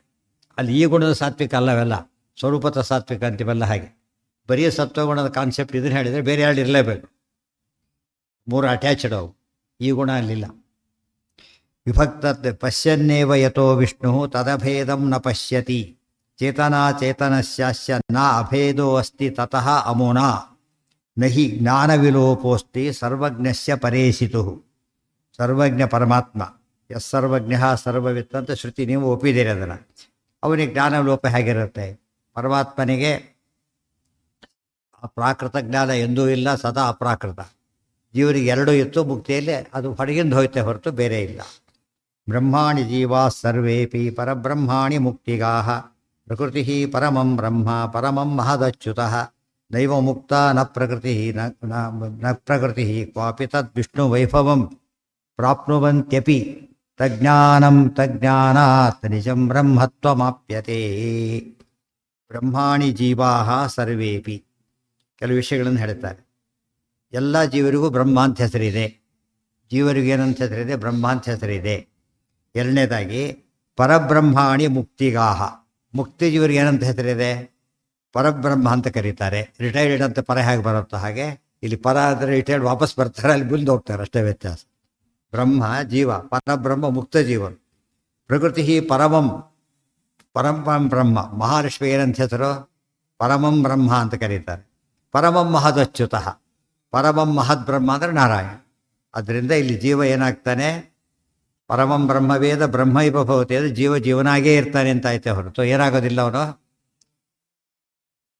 ಅಲ್ಲಿ ಈ ಗುಣದ ಸಾತ್ವಿಕ ಅಲ್ಲವೆಲ್ಲ, ಸ್ವರೂಪದ ಸಾತ್ವಿಕ ಅಂತೀವಲ್ಲ ಹಾಗೆ. ಬರೀ ಸತ್ವಗುಣದ ಕಾನ್ಸೆಪ್ಟ್ ಇದನ್ನು ಹೇಳಿದರೆ ಬೇರೆ ಎರಡು ಇರಲೇಬೇಕು. 3 ಅಟ್ಯಾಚ್ಡ್ ಅವು. ಈ ಗುಣ ಅಲ್ಲಿಲ್ಲ. ವಿಭಕ್ತ ಪಶ್ಯನ್ನೇವ ಯಥೋ ವಿಷ್ಣು ತದಭೇದಂ ನ ಪಶ್ಯತಿ. ಚೇತನಸ್ಯಾಸ್ಯ ನ ಅಭೇದೋ ಅಸ್ತಿ ತತಃ ಅಮುನಾ ನಹಿ ಜ್ಞಾನವಿಲೋಪೋಸ್ತಿ ಸರ್ವಜ್ಞಸ್ಯ ಪರೇಶಿತು. ಸರ್ವಜ್ಞ ಪರಮಾತ್ಮ, ಸರ್ವಜ್ಞ ಸರ್ವವಿತ್ ಅಂತ ಶ್ರುತಿ, ನೀವು ಒಪ್ಪಿದ್ದೀರಿ ಅದನ್ನು. ಅವನಿಗೆ ಜ್ಞಾನವಿಲೋಪ ಹೇಗಿರುತ್ತೆ? ಪರಮಾತ್ಮನಿಗೆ ಪ್ರಾಕೃತ ಜ್ಞಾನ ಎಂದೂ ಇಲ್ಲ, ಸದಾ ಅಪ್ರಾಕೃತ. ಜೀವರಿಗೆ ಎರಡೂ ಇತ್ತು, ಮುಕ್ತಿಯಲ್ಲಿ ಅದು ಹೊರಗಿಂದ ಹೋಯ್ತೆ ಹೊರತು ಬೇರೆ ಇಲ್ಲ. ಬ್ರಹ್ಮಾಣಿ ಜೀವಾ ಸರ್ವೇಪಿ ಪರಬ್ರಹ್ಮಾಣಿ ಮುಕ್ತಿಗಾಹ. ಪ್ರಕೃತಿ ಪರಮಂ ಬ್ರಹ್ಮ ಪರಮಂ ಮಹದಚ್ಯುತಃ. ನೈವ ಮುಕ್ತ ನ ಪ್ರಕೃತಿ ನ ಪ್ರಕೃತಿ ಕ್ವಾಪಿ ತದ್ ವಿಷ್ಣು ವೈಭವಂ ಪ್ರಾಪ್ನುವಂತ್ಯಪಿ ತಜ್ಞಾನಂ ತಜ್ಞಾನಾತ್ ನಿಜಂ ಬ್ರಹ್ಮತ್ವಮಾಪ್ಯತೆ. ಬ್ರಹ್ಮಾಣಿ ಜೀವಾ ಸರ್ವೇಪಿ. ಕೆಲವು ವಿಷಯಗಳನ್ನು ಹೇಳ್ತಾರೆ. ಎಲ್ಲ ಜೀವರಿಗೂ ಬ್ರಹ್ಮ ಅಂತ ಹೆಸರಿದೆ. ಜೀವರಿಗೂ ಏನಂತ ಹೆಸರಿದೆ? ಬ್ರಹ್ಮ ಅಂತ ಹೆಸರಿದೆ. ಎರಡನೇದಾಗಿ ಪರಬ್ರಹ್ಮಾಣಿ ಮುಕ್ತಿಗಾಹ. ಮುಕ್ತಿ ಜೀವರಿಗೆ ಏನಂತ ಹೆಸರಿದೆ? ಪರಬ್ರಹ್ಮ ಅಂತ ಕರೀತಾರೆ. ರಿಟೈರ್ಡ್ ಅಂತ ಪರ ಹೇಗೆ ಬರುತ್ತೋ ಹಾಗೆ ಇಲ್ಲಿ ಪರ ಅಂದರೆ ರಿಟೈರ್ಡ್ ವಾಪಸ್ ಬರ್ತಾರೆ, ಅಲ್ಲಿ ಮುಂದೆ ಹೋಗ್ತಾರೆ, ಅಷ್ಟೇ ವ್ಯತ್ಯಾಸ. ಬ್ರಹ್ಮ ಜೀವ, ಪರಬ್ರಹ್ಮ ಮುಕ್ತ ಜೀವನು. ಪ್ರಕೃತಿ ಪರಮಂ, ಪರಮಂ ಬ್ರಹ್ಮ. ಮಹಾಲಕ್ಷ್ಮಿ ಏನಂತ ಹೆಸರು? ಪರಮಂ ಬ್ರಹ್ಮ ಅಂತ ಕರೀತಾರೆ. ಪರಮಂ ಮಹದಚ್ಯುತಃ, ಪರಮಂ ಮಹದ್ ಬ್ರಹ್ಮ ಅಂದರೆ ನಾರಾಯಣ. ಅದರಿಂದ ಇಲ್ಲಿ ಜೀವ ಏನಾಗ್ತಾನೆ? ಪರಮಂ ಬ್ರಹ್ಮವೇದ ಬ್ರಹ್ಮ ಇವ ಭವತಿ, ಅದು ಜೀವನಾಗೇ ಇರ್ತಾನೆ ಅಂತ ಆಯ್ತೆ ಹೊರತು ಏನಾಗೋದಿಲ್ಲ, ಅವನು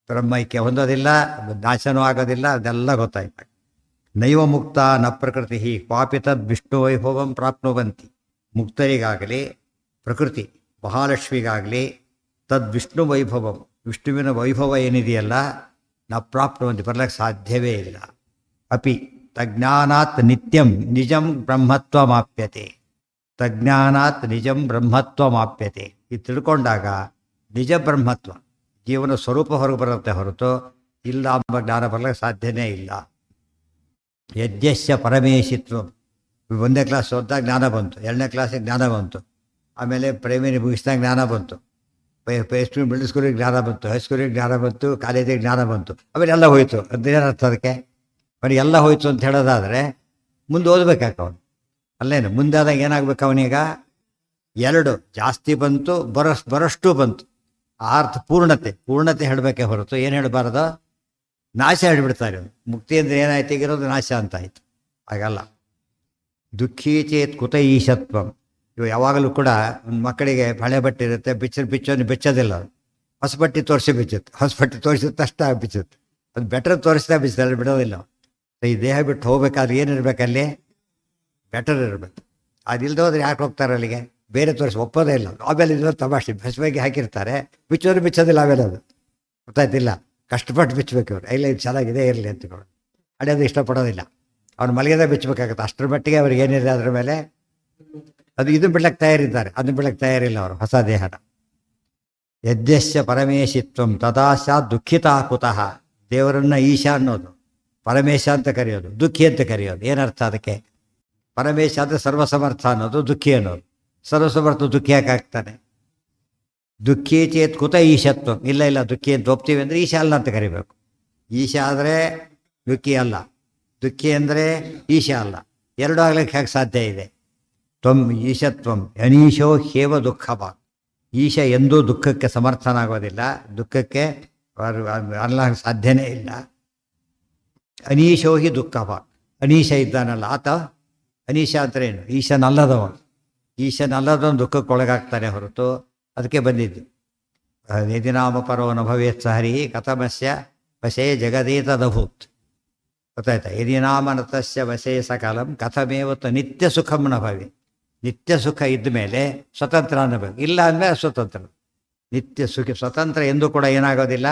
ಬ್ರಹ್ಮೈಕ್ಯ ಹೊಂದೋದಿಲ್ಲ, ನಾಶನೂ ಆಗೋದಿಲ್ಲ. ಅದೆಲ್ಲ ಗೊತ್ತಾಯ್ತು. ನೈವ ಮುಕ್ತ ನ ಪ್ರಕೃತಿ ಕ್ವಾಪಿ ತದ್ ವಿಷ್ಣು ವೈಭವಂ ಪ್ರಾಪ್ನುವಂತಿ. ಮುಕ್ತರಿಗಾಗಲಿ ಪ್ರಕೃತಿ ಮಹಾಲಕ್ಷ್ಮಿಗಾಗಲಿ ತದ್ ವಿಷ್ಣು ವೈಭವಂ, ವಿಷ್ಣುವಿನ ವೈಭವ ಏನಿದೆಯಲ್ಲ, ನ ಪ್ರಾಪ್ನುವಂತಿ, ಬರಲಿಕ್ಕೆ ಸಾಧ್ಯವೇ ಇಲ್ಲ. ಅಪಿ ತಜ್ಞಾನಾತ್ ನಿತ್ಯಂ ನಿಜಂ ಬ್ರಹ್ಮತ್ವಮಾಪ್ಯತೆ. ತಜ್ಞಾನಾತ್ ನಿಜಂ ಬ್ರಹ್ಮತ್ವಮಾಪ್ಯತೆ. ಇದು ತಿಳ್ಕೊಂಡಾಗ ನಿಜ ಬ್ರಹ್ಮತ್ವ, ಜೀವನ ಸ್ವರೂಪ ಹೊರಗೆ ಬರುತ್ತೆ ಹೊರತು ಇಲ್ಲ ಎಂಬ ಜ್ಞಾನ ಬರಲಿಕ್ಕೆ ಸಾಧ್ಯನೇ ಇಲ್ಲ. ಯದ್ಯಸ್ಯ ಪರಮೇಶಿತ್ವ. ಒಂದನೇ ಕ್ಲಾಸ್ ಓದಿದಾಗ ಜ್ಞಾನ ಬಂತು, ಎರಡನೇ ಕ್ಲಾಸಿಗೆ ಜ್ಞಾನ ಬಂತು, ಆಮೇಲೆ ಪ್ರೈಮರಿ ಮುಗಿಸಿದಾಗ ಜ್ಞಾನ ಬಂತು, ಮಿಡ್ಲ್ ಸ್ಕೂಲಿಗೆ ಜ್ಞಾನ ಬಂತು, ಹೈಸ್ಕೂಲಿಗೆ ಜ್ಞಾನ ಬಂತು, ಕಾಲೇಜಿಗೆ ಜ್ಞಾನ ಬಂತು, ಆಮೇಲೆ ಎಲ್ಲ ಹೋಯಿತು. ಅದೇನರ್ಥ ಅದಕ್ಕೆ? ಬರೀ ಎಲ್ಲ ಹೋಯ್ತು ಅಂತ ಹೇಳೋದಾದರೆ ಮುಂದೆ ಓದಬೇಕಾಕ ಅವನು. ಅಲ್ಲೇನು ಮುಂದೆ ಆದಾಗ ಏನಾಗಬೇಕು ಅವನೀಗ? ಎರಡು ಜಾಸ್ತಿ ಬಂತು, ಬರೋಷ್ಟು ಬಂತು. ಆ ಅರ್ಥ ಪೂರ್ಣತೆ ಹೇಳಬೇಕೆ ಹೊರತು ಏನು ಹೇಳಬಾರ್ದು? ನಾಶ ಹೇಳಿಬಿಡ್ತಾರೆ. ಮುಕ್ತಿ ಅಂದರೆ ಏನಾಯ್ತು? ಈಗಿರೋದು ನಾಶ ಅಂತ ಆಯಿತು. ಹಾಗಲ್ಲ. ದುಃಖೀ ಚೇತ್ ಕುತ ಈಶತ್ವಂ. ಇವು ಯಾವಾಗಲೂ ಕೂಡ ಒಂದು ಮಕ್ಕಳಿಗೆ ಹಳೆ ಬಟ್ಟೆ ಇರುತ್ತೆ, ಬಿಚ್ಚೋನು ಬಿಚ್ಚೋದಿಲ್ಲ. ಹೊಸ ಬಟ್ಟೆ ತೋರಿಸಿ ಬಿಚ್ಚುತ್ತೆ, ಹೊಸ ಬಟ್ಟೆ ತೋರಿಸಿದ ತಕ್ಷಣ ಬಿಚ್ಚುತ್ತೆ. ಅದು ಬೆಟರ್ ತೋರಿಸ್ತಾ ಬಿಚ್ಚಲ್ಲ, ಬಿಡೋದಿಲ್ಲ. ಈ ದೇಹ ಬಿಟ್ಟು ಹೋಗ್ಬೇಕಾದ್ರೆ ಏನಿರ್ಬೇಕಲ್ಲಿ? ಬೆಟರ್ ಇರಬೇಕು. ಅದಿಲ್ಲದೆ ಹೋದ್ರೆ ಯಾಕೆ ಹೋಗ್ತಾರೆ ಅಲ್ಲಿಗೆ? ಬೇರೆ ತೋರಿಸಿ ಒಪ್ಪೋದೇ ಇಲ್ಲ. ಆಮೇಲೆ ಇದೆಲ್ಲ ತಮಾಷೆ ಹಸಿವಾಗಿ ಹಾಕಿರ್ತಾರೆ, ಬಿಚ್ಚೋರು ಬಿಚ್ಚೋದಿಲ್ಲ. ಆಮೇಲೆ ಅದು ಗೊತ್ತಾಯ್ತಿಲ್ಲ, ಕಷ್ಟಪಟ್ಟು ಬಿಚ್ಚಬೇಕು ಇವರು. ಇಲ್ಲ ಇದು ಚೆನ್ನಾಗಿದೆ ಇರಲಿ ಅಂತಕೊಂಡು ಅಡಿಯೋದು ಇಷ್ಟಪಡೋದಿಲ್ಲ. ಅವ್ನು ಮಲಗಿದ ಬಿಚ್ಚಬೇಕಾಗತ್ತೆ. ಅಷ್ಟರ ಮಟ್ಟಿಗೆ ಅವ್ರಿಗೆ ಏನಿದೆ ಅದ್ರ ಮೇಲೆ ಅದು ಇದನ್ನು ಬಿಡ್ಲಕ್ಕೆ ತಯಾರಿದ್ದಾರೆ, ಅದನ್ನು ಬಿಡ್ಲಕ್ಕೆ ತಯಾರಿಲ್ಲ ಅವರು ಹೊಸ ದೇಹನ. ಯದ್ಯಸ್ಯ ಪರಮೇಶಿತ್ವಂ ತದಾಶ ದುಃಖಿತ ಕುತಃ. ದೇವರನ್ನ ಈಶ ಅನ್ನೋದು, ಪರಮೇಶ ಅಂತ ಕರೆಯೋದು, ದುಃಖಿ ಅಂತ ಕರೆಯೋದು. ಏನರ್ಥ ಅದಕ್ಕೆ? ಪರಮೇಶ ಅಂದರೆ ಸರ್ವಸಮರ್ಥ ಅನ್ನೋದು, ದುಃಖಿ ಅನ್ನೋದು. ಸರ್ವಸಮರ್ಥ ದುಃಖಿ ಯಾಕೆ ಆಗ್ತಾನೆ? ದುಃಖಿ ಚೇತ್ ಕುತ ಈಶತ್ವ. ಇಲ್ಲ ದುಃಖಿ ಅಂತ ಒಪ್ತೀವಿ ಅಂದರೆ ಈಶ ಅಲ್ಲ ಅಂತ ಕರಿಬೇಕು. ಈಶ ಆದರೆ ದುಃಖಿ ಅಲ್ಲ, ದುಃಖಿ ಅಂದರೆ ಈಶ ಅಲ್ಲ. ಎರಡೂ ಆಗ್ಲಿಕ್ಕೆ ಹೇಗೆ ಸಾಧ್ಯ ಇದೆ? ತ್ವಂ ಈಶತ್ವಂ ಅನೀಶೋ ಹೇವ ದುಃಖ ಭಾಗ. ಈಶ ಎಂದೂ ದುಃಖಕ್ಕೆ ಸಮರ್ಥನಾಗೋದಿಲ್ಲ, ದುಃಖಕ್ಕೆ ಅಲ್ಲ, ಸಾಧ್ಯನೇ ಇಲ್ಲ. ಅನೀಶೋ ಹಿ ದುಃಖ ಭಾಗ. ಅನೀಶ ಇದ್ದಾನಲ್ಲ ಆತ, ಅನೀಶ ಅಂದ್ರೆ ಏನು? ಈಶನಲ್ಲದವನು. ಈಶನಲ್ಲದವನು ದುಃಖಕ್ಕೆ ಒಳಗಾಗ್ತಾನೆ ಹೊರತು ಅದಕ್ಕೆ ಬಂದಿದ್ದು. ಯದಿನಾಮ ಪರೋನ ಭವೇತ್ ಸಹರಿ ಕಥಮಸ್ಯ ವಶೇ ಜಗದೇತದಭೂತ್. ಗೊತ್ತಾಯ್ತಾ? ಯದಿನಾಮ ನತಸ್ಯ ವಶೇ ಸಕಾಲಂ ಕಥಮೇವತ್ತು ನಿತ್ಯ ಸುಖಂ ನ ಭವೆ. ನಿತ್ಯ ಸುಖ ಇದ್ದ ಮೇಲೆ ಸ್ವತಂತ್ರ ಅನ್ನಬೇಕು, ಇಲ್ಲ ಅಂದಮೇಲೆ ಸ್ವತಂತ್ರ. ನಿತ್ಯ ಸುಖಿ ಸ್ವತಂತ್ರ ಎಂದೂ ಕೂಡ ಏನಾಗೋದಿಲ್ಲ,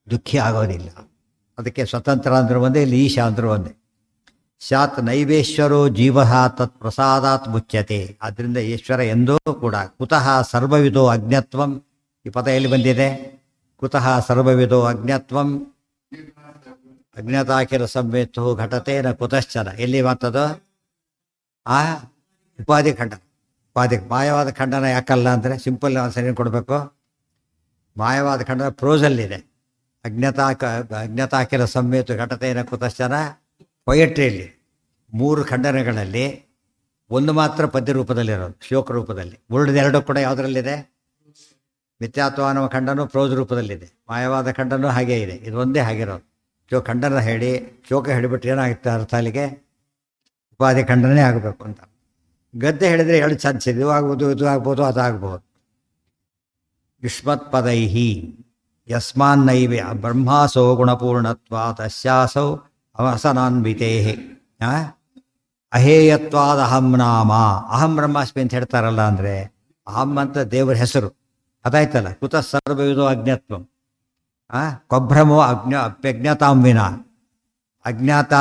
ದುಃಖಿ ಆಗೋದಿಲ್ಲ. ಅದಕ್ಕೆ ಸ್ವತಂತ್ರ ಅಂದ್ರೆ ಒಂದೇ, ಇಲ್ಲಿ ಈಶ ಅಂದ್ರೆ ಒಂದೇ. ಸ್ಯಾತ್ ನೈವೇಶ್ವರೋ ಜೀವ ತತ್ ಪ್ರಸಾದಾತ್ ಮುಚ್ಯತೆ. ಆದ್ದರಿಂದ ಈಶ್ವರ ಎಂದೂ ಕೂಡ ಕುತಃ ಸರ್ವವಿದೋ ಅಜ್ಞತ್ವಂ. ಈ ಪದ ಎಲ್ಲಿ ಬಂದಿದೆ? ಕುತಃ ಸರ್ವವಿದೋ ಅಜ್ಞತ್ವಂ ಅಜ್ಞತಾಕಿರ ಸಂವೇತ್ತು ಘಟತೇನ ಕುತಶ್ಚನ. ಎಲ್ಲಿ ಮಾತದು? ಆ ಉಪಾಧಿ ಖಂಡನ. ಮಾಯವಾದ ಖಂಡನ ಯಾಕಲ್ಲ ಅಂದರೆ ಸಿಂಪಲ್ ಆನ್ಸರ್ ಏನು ಕೊಡಬೇಕು? ಮಾಯವಾದ ಖಂಡನ ಪ್ರೋಸಲ್ಲಿದೆ. ಅಜ್ಞತಾಕಿರ ಸಂವೇತು ಘಟತೇನ ಕುತಶ್ಚನ ಪೊಯಟ್ರಿಯಲ್ಲಿ 3 ಖಂಡನೆಗಳಲ್ಲಿ ಒಂದು ಮಾತ್ರ ಪದ್ಯ ರೂಪದಲ್ಲಿರೋದು, ಶ್ಲೋಕ ರೂಪದಲ್ಲಿ. ಉಳಿದೆರಡು ಕೂಡ ಯಾವುದರಲ್ಲಿದೆ? ಮಿಥ್ಯಾತ್ವ ಅನ್ನುವ ಖಂಡನೂ ಪ್ರೋಸ್ ರೂಪದಲ್ಲಿದೆ, ಮಾಯವಾದ ಖಂಡನೂ ಹಾಗೇ ಇದೆ. ಇದು ಒಂದೇ ಆಗಿರೋದು. ಖಂಡನ ಹೇಳಿ ಶ್ಲೋಕ ಹೇಳಿಬಿಟ್ರೆ ಏನಾಗುತ್ತೆ ಅರ್ಥ? ಅಲ್ಲಿಗೆ ಉಪಾಧಿ ಖಂಡನೇ ಆಗಬೇಕು ಅಂತ. ಗದ್ದೆ ಹೇಳಿದರೆ 2 ಚಾನ್ಸ್ ಇದೆ, ಇದು ಆಗ್ಬೋದು, ಇದು ಆಗ್ಬೋದು, ಅದಾಗ್ಬೋದು. ಯುಷ್ಮತ್ ಪದೈಹಿ ಯಸ್ಮಾನ್ನೈವೇ ಬ್ರಹ್ಮಾಸೋ ಗುಣಪೂರ್ಣತ್ವ ತಸ್ಯಾಸೌ ಅವಸನಾನ್ವಿತೇ ಅಹೇಯತ್ವಾದ ಅಹಂ ನಾಮ. ಅಹಂ ಬ್ರಹ್ಮಾಸ್ಮಿ ಅಂತ ಹೇಳ್ತಾರಲ್ಲ, ಅಂದರೆ ಅಹಂ ಅಂತ ದೇವರ ಹೆಸರು. ಅದಾಯ್ತಲ್ಲ. ಕುತ ಸರ್ವವಿದೋ ಅಜ್ಞತ್ವಂ. ಕೊಭ್ರಮೋ ಅಪ್ಯಜ್ಞತಾಂ ವಿನ. ಅಜ್ಞಾತ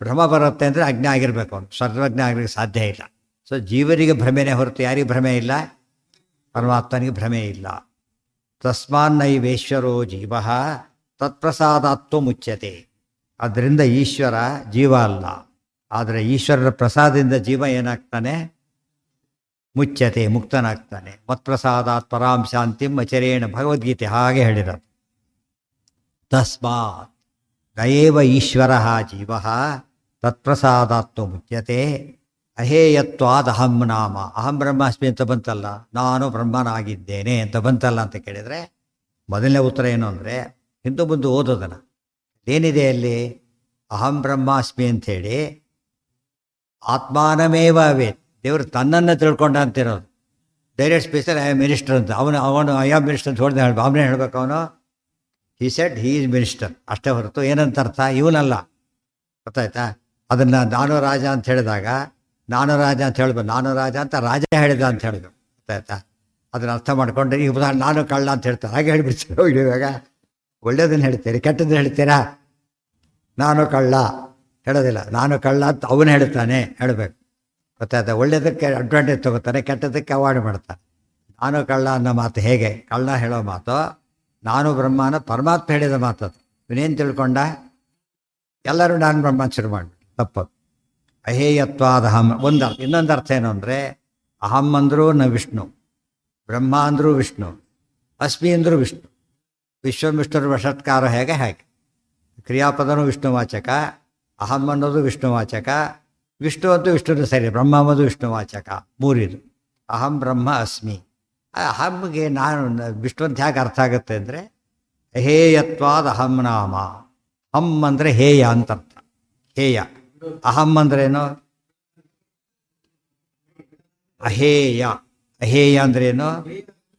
ಭ್ರಮ ಬರುತ್ತೆ ಅಂದರೆ ಅಜ್ಞ ಆಗಿರಬೇಕು, ಅವನು ಸರ್ವಜ್ಞ ಆಗಲಿಕ್ಕೆ ಸಾಧ್ಯ ಇಲ್ಲ. ಸೊ ಜೀವನಿಗೆ ಭ್ರಮೆನೇ ಹೊರತು ಯಾರಿಗೆ ಭ್ರಮೆ ಇಲ್ಲ? ಪರಮಾತ್ಮನಿಗೆ ಭ್ರಮೆ ಇಲ್ಲ. ತಸ್ಮಾನ್ನೈವೇಶ್ವರೋ ಜೀವ ತತ್ಪ್ರಸಾದಾತ್ವ ಮುಚ್ಯತೆ. ಆದ್ದರಿಂದ ಈಶ್ವರ ಜೀವ ಅಲ್ಲ, ಆದರೆ ಈಶ್ವರರ ಪ್ರಸಾದದಿಂದ ಜೀವ ಏನಾಗ್ತಾನೆ? ಮುಚ್ಯತೆ, ಮುಕ್ತನಾಗ್ತಾನೆ. ಮತ್ಪ್ರಸಾದಾತ್ ಪರಾಂ ಶಾಂತಿಂ ಅಚರೇಣ, ಭಗವದ್ಗೀತೆ ಹಾಗೆ ಹೇಳಿರೋದು. ತಸ್ಮಾತ್ ನಯೇವ ಈಶ್ವರ ಜೀವ ತತ್ಪ್ರಸಾದಾತ್ವ ಮುಚ್ಯತೆ ಅಹೇಯತ್ವಾದ್ ಅಹಂ ನಾಮ. ಅಹಂ ಬ್ರಹ್ಮಾಸ್ಮಿ ಅಂತ ಬಂತಲ್ಲ, ನಾನು ಬ್ರಹ್ಮನಾಗಿದ್ದೇನೆ ಅಂತ ಬಂತಲ್ಲ ಅಂತ ಕೇಳಿದರೆ ಮೊದಲನೇ ಉತ್ತರ ಏನು ಅಂದರೆ, ಹಿಂದೂ ಮುಂದೆ ಓದೋದನ್ನು ಏನಿದೆ ಅಲ್ಲಿ, ಅಹಂ ಬ್ರಹ್ಮಾಸ್ಮಿ ಅಂಥೇಳಿ ಆತ್ಮಾನಮೇವ ಅವೇತ್, ದೇವರು ತನ್ನನ್ನು ತಿಳ್ಕೊಂಡ ಅಂತಿರೋದು. ಡೈರೆಕ್ಟ್ ಸ್ಪೀಚಲ್ಲಿ ಐ ಆಮ್ ಮಿನಿಸ್ಟರ್ ಅಂತ ಅವನು ಐ ಆಮ್ ಮಿನಿಸ್ಟರ್ ಅಂತ ಹೊಡೆದ ಅವನೇ ಹೇಳಬೇಕು. ಅವನು he said he is minister ಅಷ್ಟೇ ಹೊರತು ಏನಂತ ಅರ್ಥ ಇವನಲ್ಲ. ಗೊತ್ತಾಯ್ತಾ? ಅದನ್ನು ನಾನು ರಾಜ ಅಂತ ಹೇಳಿದಾಗ ನಾನು ರಾಜ ಅಂತ ಹೇಳ್ಬೇಕು, ನಾನು ರಾಜ ಅಂತ ರಾಜ ಹೇಳಿದ ಅಂತ ಹೇಳಬೇಕು. ಗೊತ್ತಾಯ್ತಾ? ಅದನ್ನು ಅರ್ಥ ಮಾಡಿಕೊಂಡ್ರೆ ಈಗ ಉದಾಹರಣೆ ನಾನು ಕಳ್ಳ ಅಂತ ಹೇಳ್ತಾರೆ, ಹಾಗೆ ಹೇಳಿಬಿಡ್ತೀರೋ. ಇವಾಗ ಒಳ್ಳೆಯದನ್ನು ಹೇಳ್ತೀರಿ, ಕೆಟ್ಟದ್ದನ್ನು ಹೇಳ್ತೀರಾ? ನಾನು ಕಳ್ಳ ಹೇಳೋದಿಲ್ಲ, ನಾನು ಕಳ್ಳ ಅಂತ ಅವನು ಹೇಳ್ತಾನೆ ಹೇಳಬೇಕು. ಗೊತ್ತಾಯ್ತಾ? ಒಳ್ಳೆಯದಕ್ಕೆ ಅಡ್ವಾಂಟೇಜ್ ತೊಗೋತಾನೆ, ಕೆಟ್ಟದಕ್ಕೆ ಅವಾಯ್ಡ್ ಮಾಡ್ತಾನೆ. ನಾನು ಕಳ್ಳ ಅನ್ನೋ ಮಾತು ಹೇಗೆ? ಕಳ್ಳ ಹೇಳೋ ಮಾತು ನಾನು ಬ್ರಹ್ಮನ ಪರಮಾತ್ಮ ಹೇಳಿದ ಮಾತದು. ಇವನೇನು ತಿಳ್ಕೊಂಡ? ಎಲ್ಲರೂ ನಾನು ಬ್ರಹ್ಮ ಶುರು ಮಾಡಿಬಿಟ್ಟು ತಪ್ಪದು. ಅಹೇಯತ್ವಾದ ಅಹಂ ಒಂದು ಅರ್ಥ. ಇನ್ನೊಂದು ಅರ್ಥ ಏನು ಅಂದರೆ, ಅಹಂ ಅಂದರೂ ವಿಷ್ಣು, ಬ್ರಹ್ಮ ಅಂದರೂ ವಿಷ್ಣು, ಅಸ್ಮಿ ಅಂದರೂ ವಿಷ್ಣು. ವಿಶ್ವಮಿಷ್ಣುರ ವಷತ್ಕಾರ ಹೇಗೆ ಹಾಗೆ ಕ್ರಿಯಾಪದನೂ ವಿಷ್ಣುವಾಚಕ, ಅಹಂ ಅನ್ನೋದು ವಿಷ್ಣುವಾಚಕ, ವಿಷ್ಣು ಅಂತೂ ವಿಷ್ಣುನು ಸರಿ, ಬ್ರಹ್ಮ ಅನ್ನೋದು ವಿಷ್ಣುವಾಚಕ. ಮೂರಿದು ಅಹಂ ಬ್ರಹ್ಮ ಅಸ್ಮಿ. ಅಹಮ್ಗೆ ನಾನು ವಿಷ್ಣು ಅಂತ ಹೇಗೆ ಅರ್ಥ ಆಗುತ್ತೆ ಅಂದರೆ, ಹೇಯತ್ವಾದ ಅಹಂ ನಾಮ. ಹಮ್ ಅಂದರೆ ಹೇಯ ಅಂತ ಅರ್ಥ. ಹೇಯ. ಅಹಂ ಅಂದ್ರೇನು? ಅಹೇಯ. ಅಹೇಯ ಅಂದ್ರೇನು?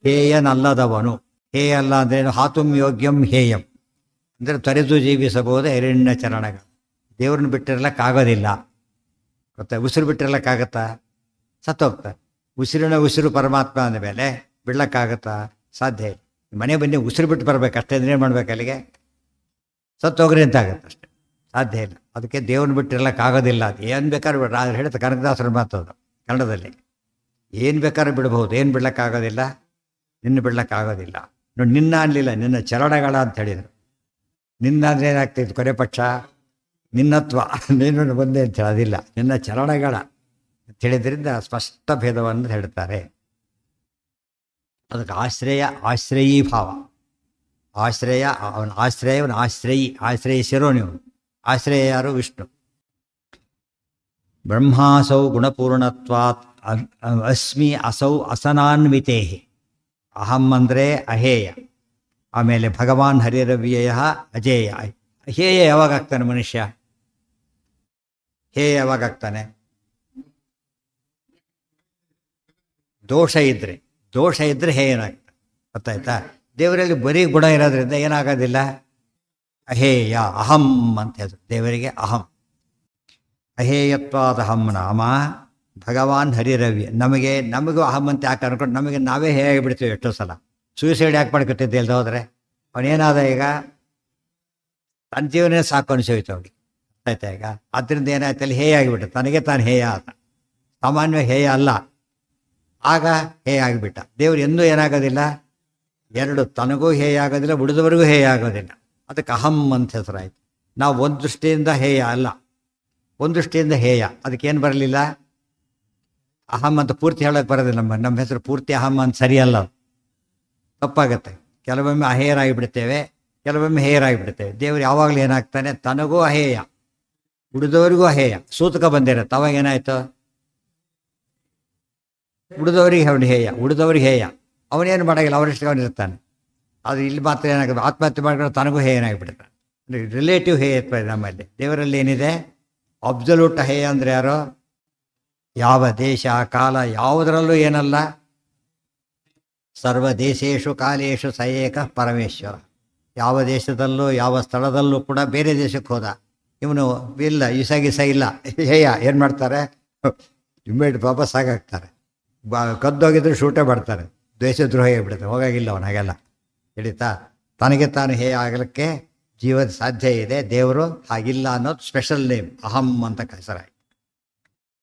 ಹೇಯನಲ್ಲದವನು. ಹೇಯ ಅಲ್ಲ ಅಂದ್ರೇನು? ಹಾತುಂ ಯೋಗ್ಯಂ ಹೇಯಂ ಅಂದರೆ ತೊರೆದು ಜೀವಿಸಬಹುದು ಹಿರಣ್ಯ ಚರಣಗಳು. ದೇವ್ರನ್ನ ಬಿಟ್ಟಿರ್ಲಕ್ಕಾಗೋದಿಲ್ಲ. ಗೊತ್ತಾ? ಉಸಿರು ಬಿಟ್ಟಿರ್ಲಕ್ಕಾಗತ್ತಾ? ಸತ್ತೋಗ್ತಾರೆ. ಉಸಿರು ಪರಮಾತ್ಮ ಅಂದಮೇಲೆ ಬಿಡ್ಲಕ್ಕಾಗತ್ತಾ? ಸಾಧ್ಯ ಇಲ್ಲ. ಮನೆ ಬನ್ನಿ ಉಸಿರು ಬಿಟ್ಟು ಬರ್ಬೇಕು ಅಷ್ಟೇ, ಅಂದ್ರೆ ಏನು ಮಾಡ್ಬೇಕು? ಅಲ್ಲಿಗೆ ಸತ್ತೋಗ್ರಿ ಅಂತ ಆಗುತ್ತೆ ಅಷ್ಟೆ, ಸಾಧ್ಯ ಇಲ್ಲ. ಅದಕ್ಕೆ ದೇವ್ರನ್ನ ಬಿಟ್ಟಿರ್ಲಕ್ಕಾಗೋದಿಲ್ಲ. ಅದು ಏನು ಬೇಕಾದ್ರೂ ಹೇಳ್ತಾರೆ, ಕನಕದಾಸರ ಮಾತದು ಕನ್ನಡದಲ್ಲಿ. ಏನು ಬೇಕಾದ್ರೂ ಬಿಡ್ಬೋದು, ಏನು ಬಿಡ್ಲಕ್ಕಾಗೋದಿಲ್ಲ? ನಿನ್ನ ಬಿಡ್ಲಕ್ಕಾಗೋದಿಲ್ಲ. ನೋಡಿ, ನಿನ್ನ ಅನ್ನಲಿಲ್ಲ, ನಿನ್ನ ಚರಣಗಳ ಅಂತ ಹೇಳಿದರು. ನಿನ್ನ ಅಂದರೆ ಏನಾಗ್ತಿತ್ತು? ಕೊನೆ ಪಕ್ಷ ನಿನ್ನತ್ವ, ನೀನು ಬಂದೆ ಅಂತ ಹೇಳೋದಿಲ್ಲ, ನಿನ್ನ ಚರಣಗಳ ಅಂತ ಹೇಳಿದ್ರಿಂದ ಸ್ಪಷ್ಟ ಭೇದವನ್ನು ಹೇಳ್ತಾರೆ. ಅದಕ್ಕೆ ಆಶ್ರಯೀ ಭಾವ. ಆಶ್ರಯ, ಅವನ ಆಶ್ರಯವನ ಆಶ್ರಯಿಸಿರೋ ನೀವು. ಆಶ್ರಯ ಯಾರು? ವಿಷ್ಣು. ಬ್ರಹ್ಮಾಸೌ ಗುಣಪೂರ್ಣತ್ವಾತ್ ಅಸ್ಮಿ ಅಸೌ ಅಸನಾನ್ವಿತೇ. ಅಹಂ ಅಂದರೆ ಅಹೇಯ. ಆಮೇಲೆ ಭಗವಾನ್ ಹರಿರವ್ಯಯ ಅಜೇಯ. ಹೇಯ ಯಾವಾಗ ಆಗ್ತಾನೆ ಮನುಷ್ಯ? ಹೇಯ ಯಾವಾಗ ಆಗ್ತಾನೆ? ದೋಷ ಇದ್ದರೆ ಹೇಯನಾಗ್ತಾನೆ. ಗೊತ್ತಾಯ್ತಾ? ದೇವರಲ್ಲಿ ಬರೀ ಗುಣ ಇರೋದ್ರಿಂದ ಏನಾಗೋದಿಲ್ಲ? ಅಹೇಯ, ಅಹಂ ಅಂತ ಹೇಳಿದ್ರು ದೇವರಿಗೆ. ಅಹಂ ಅಹೇಯತ್ವಾದ ಅಹಂ ನಾಮ ಭಗವಾನ್ ಹರಿರವ್ಯ. ನಮಗೂ ಅಹಂ ಅಂತ ಯಾಕೆ ಅನ್ಕೊಂಡು ನಮಗೆ ನಾವೇ ಹೇಗೆ ಬಿಡ್ತೀವಿ ಎಷ್ಟೋ ಸಲ. ಸೂಸೈಡ್ ಯಾಕೆ ಮಾಡ್ಕೊತಿದ್ದೆ ಇಲ್ದ ಹೋದರೆ? ಅವನೇನಾದ ಈಗ ತನ್ನ ಜೀವನೇ ಸಾಕು ಅನಿಸೋಯ್ತು ಅವನಿಗೆ. ಆಯ್ತಾ? ಈಗ ಅದರಿಂದ ಏನಾಯ್ತು? ಅಲ್ಲಿ ಹೇಯ ಆಗಿಬಿಟ್ಟ, ತನಗೆ ತಾನು ಹೇಯ ಆತ. ಸಾಮಾನ್ಯವಾಗಿ ಹೇಯ ಅಲ್ಲ, ಆಗ ಹೇಯ ಆಗಿಬಿಟ್ಟ. ದೇವರು ಎಂದೂ ಏನಾಗೋದಿಲ್ಲ, ಎರಡು, ತನಗೂ ಹೇಯ ಆಗೋದಿಲ್ಲ, ಉಳಿದವರಿಗೂ ಹೇಯ ಆಗೋದಿಲ್ಲ. ಅದಕ್ಕೆ ಅಹಂ ಅಂತ ಹೆಸರಾಯಿತು. ನಾವು ಒಂದು ದೃಷ್ಟಿಯಿಂದ ಹೇಯ ಅಲ್ಲ, ಒಂದು ದೃಷ್ಟಿಯಿಂದ ಹೇಯ. ಅದಕ್ಕೇನು ಬರಲಿಲ್ಲ? ಅಹಂ ಅಂತ ಪೂರ್ತಿ ಹೇಳೋಕ್ಕೆ ಬರೋದಿಲ್ಲ. ನಮ್ಮ ಹೆಸರು ಪೂರ್ತಿ ಅಹಂ ಅಂತ ಸರಿಯಲ್ಲ, ತಪ್ಪಾಗತ್ತೆ. ಕೆಲವೊಮ್ಮೆ ಅಹೇಯರಾಗಿಬಿಡ್ತೇವೆ, ಕೆಲವೊಮ್ಮೆ ಹೇಯರಾಗಿಬಿಡ್ತೇವೆ. ದೇವರು ಯಾವಾಗಲೂ ಏನಾಗ್ತಾನೆ? ತನಗೂ ಅಹೇಯ, ಉಳಿದವರಿಗೂ ಅಹೇಯ. ಸೂತಕ ಬಂದಿರತ್ತೆ, ಅವಾಗ ಏನಾಯ್ತು? ಉಳಿದವರಿಗೆ ಅವನು ಹೇಯ, ಉಳಿದವ್ರಿಗೆ ಹೇಯ. ಅವನೇನು ಮಾಡೋಂಗಿಲ್ಲ, ಅವರಷ್ಟು ಅವನಿರ್ತಾನೆ. ಅದು ಇಲ್ಲಿ ಮಾತ್ರ ಏನಾಗುತ್ತೆ? ಆತ್ಮಹತ್ಯೆ ಮಾಡ್ಕೊಂಡು ತನಗೂ ಹೇಯನಾಗಿಬಿಡ್ತಾನೆ. ರಿಲೇಟಿವ್ ಹೇಯತ್ವ ನಮ್ಮಲ್ಲಿ. ದೇವರಲ್ಲಿ ಏನಿದೆ? ಅಬ್ಸಲ್ಯೂಟ್ ಹೇಯ ಅಂದರೆ ಯಾರು? ಯಾವ ದೇಶ ಕಾಲ ಯಾವುದರಲ್ಲೂ ಏನಲ್ಲ, ಸರ್ವ ದೇಶೇಶು ಕಾಲೇಶು ಸ ಏಕ ಪರಮೇಶ್ವರ. ಯಾವ ದೇಶದಲ್ಲೂ ಯಾವ ಸ್ಥಳದಲ್ಲೂ ಕೂಡ ಬೇರೆ ದೇಶಕ್ಕೆ ಹೋದ ಇವನು ಇಲ್ಲ, ಇಸ ಇಲ್ಲ, ಹೇಯ. ಏನು ಮಾಡ್ತಾರೆ? ಇಮ್ಮಿಡಿಯೇಟ್ ವಾಪಸ್ ಆಗಾಕ್ತಾರೆ. ಕದ್ದೋಗಿದ್ರೆ ಶೂಟೇ ಮಾಡ್ತಾರೆ. ದ್ವೇಷದ್ರೋಹ ಹೇಳ್ಬಿಡ್ತಾರೆ, ಹೋಗಾಗಿಲ್ಲ ಅವನು. ಹಾಗೆಲ್ಲ ಹಿಡಿತಾ? ತನಗೆ ತಾನು ಹೇಯ ಆಗಲಿಕ್ಕೆ ಜೀವದ ಸಾಧ್ಯ ಇದೆ, ದೇವರು ಹಾಗಿಲ್ಲ ಅನ್ನೋದು ಸ್ಪೆಷಲ್ ನೇಮ್. ಅಹಂ ಅಂತ ಹೆಸರಾಯಿತು.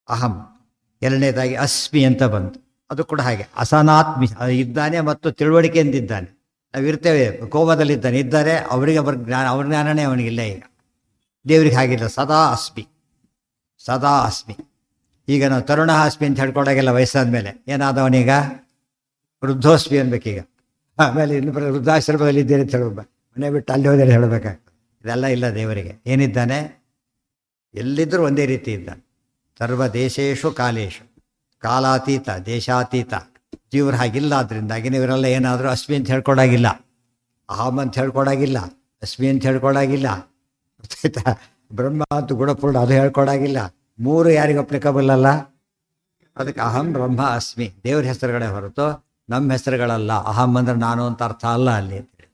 ಅಹಂ. ಎರಡನೇದಾಗಿ ಅಸ್ಮಿ ಅಂತ ಬಂತು, ಅದು ಕೂಡ ಹಾಗೆ. ಅಸನಾತ್ಮಿ ಇದ್ದಾನೆ ಮತ್ತು ತಿಳುವಳಿಕೆಯಿಂದಿದ್ದಾನೆ. ನಾವು ಇರ್ತೇವೆ, ಕೋಮದಲ್ಲಿದ್ದಾನೆ, ಇದ್ದಾರೆ, ಅವರಿಗೆ ಅವ್ರ ಜ್ಞಾನನೇ ಅವನಿಗಿಲ್ಲ. ಈಗ ದೇವರಿಗೆ ಹಾಗಿಲ್ಲ, ಸದಾ ಅಸ್ಮಿ. ಈಗ ನಾವು ತರುಣ ಹಾಸ್ಮಿ ಅಂತ ಹೇಳ್ಕೊಳಾಗೆಲ್ಲ ವಯಸ್ಸಾದ ಮೇಲೆ ಏನಾದವನೀಗ ವೃದ್ಧೋಸ್ಮಿ ಅನ್ಬೇಕೀಗ. ಆಮೇಲೆ ಇನ್ನೊಬ್ಬರು ವೃದ್ಧಾಶ್ರಮದಲ್ಲಿ ಇದ್ದೇನೆ ಅಂತ ಹೇಳೋದು, ಮನೆ ಬಿಟ್ಟು ಅಲ್ಲಿ ಹೋದರೆ ಹೇಳಬೇಕಾಗ್ತದೆ. ಇದೆಲ್ಲ ಇಲ್ಲ ದೇವರಿಗೆ. ಏನಿದ್ದಾನೆ? ಎಲ್ಲಿದ್ದರೂ ಒಂದೇ ರೀತಿ ಇದ್ದಾನೆ. ಸರ್ವ ದೇಶೇಶು ಕಾಲೇಶು, ಕಾಲಾತೀತ ದೇಶಾತೀತ. ಜೀವರು ಹಾಗಿಲ್ಲ. ಆದ್ರಿಂದಾಗಿ ನೀವರೆಲ್ಲ ಏನಾದರೂ ಅಸ್ಮಿ ಅಂತ ಹೇಳ್ಕೊಳಾಗಿಲ್ಲ, ಅಹಂ ಅಂತ ಹೇಳ್ಕೊಳಾಗಿಲ್ಲ, ಅಸ್ಮಿ ಅಂತ ಹೇಳ್ಕೊಳಾಗಿಲ್ಲ, ಗೊತ್ತಾಯ್ತಾ? ಬ್ರಹ್ಮ ಅಂತ ಗುಣಪೂರ್ಣ ಅದು ಹೇಳ್ಕೊಳಾಗಿಲ್ಲ. ಮೂರು ಯಾರಿಗೆ ಅಪ್ಲಿಕಬಲ್ ಅಲ್ಲ? ಅದಕ್ಕೆ ಅಹಂ ಬ್ರಹ್ಮ ಅಸ್ಮಿ ದೇವ್ರ ಹೆಸರುಗಳೇ ಹೊರತು ನಮ್ಮ ಹೆಸರುಗಳಲ್ಲ. ಅಹಂ ಅಂದ್ರೆ ನಾನು ಅಂತ ಅರ್ಥ ಅಲ್ಲ ಅಲ್ಲಿ ಅಂತೇಳಿ.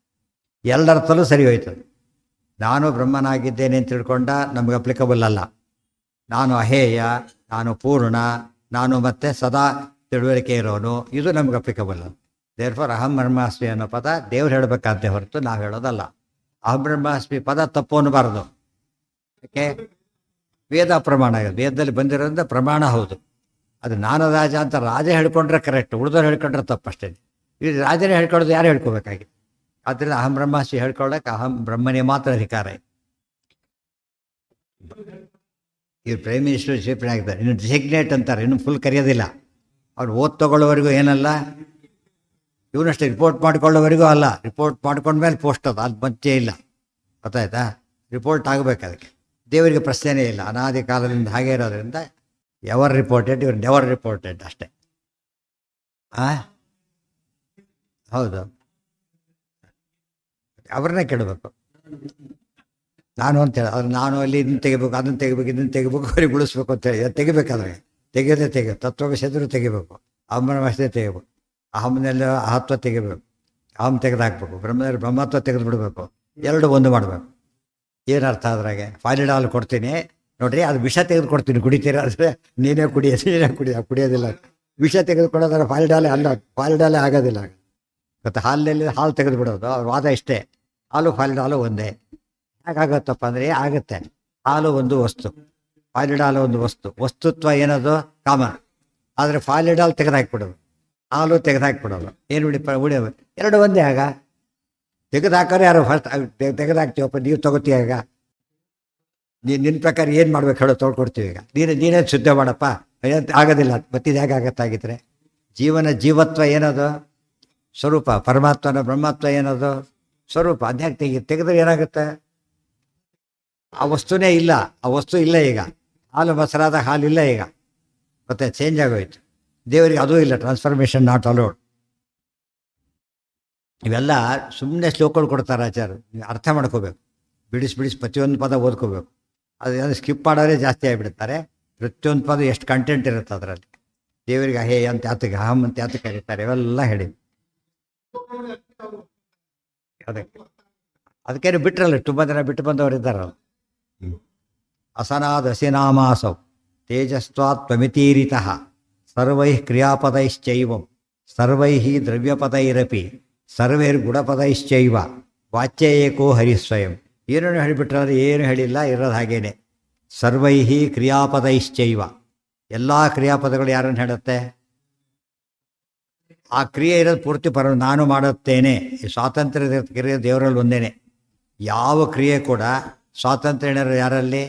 ಎಲ್ಲರ್ಥಲ್ಲೂ ಸರಿ ಹೋಯ್ತದೆ. ನಾನು ಬ್ರಹ್ಮನಾಗಿದ್ದೇನೆ ಅಂತ ತಿಳ್ಕೊಂಡ ನಮ್ಗೆ ಅಪ್ಲಿಕಬಲ್ ಅಲ್ಲ. ನಾನು ಅಹೇಯ, ನಾನು ಪೂರ್ಣ, ನಾನು ಮತ್ತೆ ಸದಾ ತಿಳುವಳಿಕೆ ಇರೋನು, ಇದು ನಮ್ಗೆ ಅಪ್ಲಿಕಬಲ್ ಅಲ್ಲ. ದೇರ್ಫೋರ್ ಅಹಂ ಬ್ರಹ್ಮಾಸ್ಮಿ ಅನ್ನೋ ಪದ ದೇವ್ರು ಹೇಳಬೇಕಾದ್ದೇ ಹೊರತು ನಾವು ಹೇಳೋದಲ್ಲ. ಅಹಂ ಬ್ರಹ್ಮಾಸ್ಮಿ ಪದ ತಪ್ಪು ಅನ್ನಬಾರದು. ಯಾಕೆ? ವೇದ ಪ್ರಮಾಣ ಇದೆ, ವೇದದಲ್ಲಿ ಬಂದಿರೋದ್ರಿಂದ ಪ್ರಮಾಣ ಹೌದು. ಅದು ನಾನು ರಾಜ ಅಂತ ರಾಜ ಹೇಳ್ಕೊಂಡ್ರೆ ಕರೆಕ್ಟ್, ಉಳಿದವ್ರು ಹೇಳ್ಕೊಂಡ್ರೆ ತಪ್ಪಷ್ಟೇ. ಇದು ರಾಜನೇ ಹೇಳ್ಕೊಳ್ಳೋದು ಯಾರು ಹೇಳ್ಕೋಬೇಕಾಗಿ? ಆದ್ದರಿಂದ ಅಹಂ ಬ್ರಹ್ಮಾಸ್ಮಿ ಹೇಳ್ಕೊಳ್ಳೋಕೆ ಅಹಂ ಬ್ರಹ್ಮನೇ ಮಾತ್ರ ಅಧಿಕಾರ ಇದೆ. ಇವ್ರು ಪ್ರೈಮ್ ಮಿನಿಸ್ಟರ್ ಚೀಫ್ ಆಗಿದ್ದಾರೆ, ಇನ್ನು ಡಿಸಿಗ್ನೇಟ್ ಅಂತಾರೆ, ಇನ್ನು ಫುಲ್ ಕರೆಯೋದಿಲ್ಲ. ಅವ್ರು ಓದ್ ತಗೊಳ್ಳೋವರೆಗೂ ಏನಲ್ಲ, ಇವನಷ್ಟೇ ರಿಪೋರ್ಟ್ ಮಾಡ್ಕೊಳ್ಳೋವರೆಗೂ ಅಲ್ಲ. ರಿಪೋರ್ಟ್ ಮಾಡ್ಕೊಂಡ್ಮೇಲೆ ಪೋಸ್ಟ್ ಅದು, ಅದು ಮಧ್ಯೆ ಇಲ್ಲ. ಗೊತ್ತಾಯ್ತಾ? ರಿಪೋರ್ಟ್ ಆಗಬೇಕು. ಅದಕ್ಕೆ ದೇವರಿಗೆ ಪ್ರಶ್ನೆನೇ ಇಲ್ಲ, ಅನಾದಿ ಕಾಲದಿಂದ ಹಾಗೆ ಇರೋದ್ರಿಂದ ಎವರ್ ರಿಪೋರ್ಟೆಡ್, ಇವ್ರು ನೆವರ್ ರಿಪೋರ್ಟೆಡ್ ಅಷ್ಟೇ. ಹೌದು, ಅವ್ರನ್ನೇ ಕೇಳಬೇಕು. ನಾನು ಅಂತೇಳಿ ಅದು ನಾನು ಅಲ್ಲಿ ಇದನ್ನು ತೆಗಿಬೇಕು, ಅದನ್ನು ತೆಗಿಬೇಕು, ಇದನ್ನು ತೆಗಿಬೇಕು, ಅವ್ರಿಗೆ ಉಳಿಸ್ಬೇಕು ಅಂತೇಳಿ ತೆಗಿಬೇಕಾದ್ರೆ ತೆಗೆಯೋದೇ ತತ್ವವಿಷಯದ್ರು ತೆಗಿಬೇಕು, ಅಹಂಬ್ರಹ್ಮಸ್ಥೆ ತೆಗಿಬೇಕು, ಅಹಂನೆಲ್ಲ ಅಹತ್ವ ತೆಗಿಬೇಕು, ಅಹಂ ತೆಗೆದಾಕ್ಬೇಕು, ಬ್ರಹ್ಮದಲ್ಲಿ ಬ್ರಹ್ಮತ್ವ ತೆಗೆದು ಬಿಡಬೇಕು, ಎರಡು ಒಂದು ಮಾಡಬೇಕು. ಏನರ್ಥ ಅದ್ರಾಗೆ? ಫಾಲಿಡಾಲ್ ಕೊಡ್ತೀನಿ ನೋಡ್ರಿ, ಅದು ವಿಷ ತೆಗೆದು ಕೊಡ್ತೀನಿ, ಕುಡಿತೀರ ಅಂದರೆ ನೀನೇ ಕುಡಿಯೋದಿಲ್ಲ. ವಿಷ ತೆಗೆದುಕೊಡೋದ್ರೆ ಫಾಲಿಡಾಲೇ ಅಲ್ಲ, ಫಾಲಿಡಾಲೇ ಆಗೋದಿಲ್ಲ. ಮತ್ತು ಹಾಲಿನಲ್ಲಿ ಹಾಲು ತೆಗೆದು ಬಿಡೋದು ಅವ್ರ ವಾದ ಇಷ್ಟೇ. ಹಾಲು ಫಾಲಿಡಾಲು ಒಂದೇ. ಹೇಗಾಗತ್ತಪ್ಪ ಅಂದರೆ ಆಗುತ್ತೆ. ಹಾಲು ಒಂದು ವಸ್ತು, ಫಾಲಿಡಾಲ್ ಒಂದು ವಸ್ತು. ವಸ್ತುತ್ವ ಏನದು? ಕಾಮನ್. ಆದರೆ ಫಾಲಿಡಾಲ್ ತೆಗೆದಾಕ್ಬಿಡೋದು, ಹಾಲು ತೆಗೆದಾಕ್ಬಿಡೋದು. ಏನು ಉಳಿಯೋದು? ಎರಡು ಒಂದೇ. ಆಗ ತೆಗೆದಾಕೋರು ಯಾರು? ಫಸ್ಟ್ ತೆಗೆದಾಕ್ತೀವಪ್ಪ, ನೀವು ತಗೋತೀಯ. ಈಗ ನಿನ್ನ ಪ್ರಕಾರ ಏನು ಮಾಡ್ಬೇಕು ಹೇಳೋ? ತೊಳ್ಕೊಡ್ತೀವಿ. ಈಗ ನೀನೇ ಶುದ್ಧ ಮಾಡಪ್ಪ, ಆಗೋದಿಲ್ಲ. ಮತ್ತಿದು ಹೇಗಾಗತ್ತಾಗಿದ್ರೆ? ಜೀವತ್ವ ಏನದು? ಸ್ವರೂಪ. ಪರಮಾತ್ಮನ ಬ್ರಹ್ಮತ್ವ ಏನದು? ಸ್ವರೂಪ. ಅದ್ಯಾಕೆ ತೆಗೆದ್ರೆ ಏನಾಗುತ್ತೆ? ಆ ವಸ್ತುನೇ ಇಲ್ಲ, ಆ ವಸ್ತು ಇಲ್ಲ. ಈಗ ಹಾಲು ಮೊಸರಾದ ಹಾಲಿಲ್ಲ, ಈಗ ಮತ್ತೆ ಚೇಂಜ್ ಆಗೋಯ್ತು. ದೇವರಿಗೆ ಅದೂ ಇಲ್ಲ, ಟ್ರಾನ್ಸ್ಫಾರ್ಮೇಷನ್ ನಾಟ್ ಅಲೋಡ್. ಇವೆಲ್ಲ ಸುಮ್ಮನೆ ಶ್ಲೋಕಗಳು ಕೊಡ್ತಾರೆ ಆಚಾರ್ಯ, ಅರ್ಥ ಮಾಡ್ಕೋಬೇಕು. ಬಿಡಿಸಿ ಪ್ರತಿಯೊಂದು ಪದ ಓದ್ಕೋಬೇಕು. ಅದು ಸ್ಕಿಪ್ ಮಾಡೋರೇ ಜಾಸ್ತಿ ಆಗಿಬಿಡ್ತಾರೆ. ಪ್ರತಿಯೊಂದು ಪದ ಎಷ್ಟು ಕಂಟೆಂಟ್ ಇರುತ್ತೆ ಅದರಲ್ಲಿ. ದೇವರಿಗೆ ಅಹೇ ಅಂತ ಯಾತಕ್ಕೆ, ಅಹಂ ಅಂತ ಯಾತಕ್ಕೆ ಕರೀತಾರೆ, ಇವೆಲ್ಲ ಹೇಳಿ. ಅದಕ್ಕೇನು ಬಿಟ್ರಲ್ಲ, ತುಂಬ ಜನ ಬಿಟ್ಟು ಬಂದವರು ಇದ್ದಾರಲ್ಲ. ಅಸನಾದಸಿನಾಮಾಸೌ ತೇಜಸ್ವಾತ್ ತ್ವಮಿತೀರಿತಃ ಸರ್ವೈಃ ಕ್ರಿಯಾಪದೈಶ್ಚೈವಂ ಸರ್ವೈಃ ದ್ರವ್ಯಪದೈರಪಿ ಸರ್ವೈರ್ಗುಣಪದೈಶ್ಚೈವ ವಾಚ್ಯ ಏಕೋ ಹರಿಸ್ವಯಂ. ಏನನ್ನು ಹೇಳಿಬಿಟ್ರೆ ಏನು ಹೇಳಿಲ್ಲ, ಇರೋದು ಹಾಗೇನೆ. ಸರ್ವೈಃ ಕ್ರಿಯಾಪದೈಶ್ಚೈವ, ಎಲ್ಲ ಕ್ರಿಯಾಪದಗಳು ಯಾರನ್ನು ಹೇಳುತ್ತೆ? ಆ ಕ್ರಿಯೆ ಇರೋದು ಪೂರ್ತಿ ನಾನು ಮಾಡುತ್ತೇನೆ. ಸ್ವಾತಂತ್ರ್ಯದ ಕ್ರಿಯೆ ದೇವರಲ್ಲಿ ಒಂದೇನೆ. ಯಾವ ಕ್ರಿಯೆ ಕೂಡ ಸ್ವಾತಂತ್ರ್ಯ ಏನಾರು ಯಾರಲ್ಲಿ?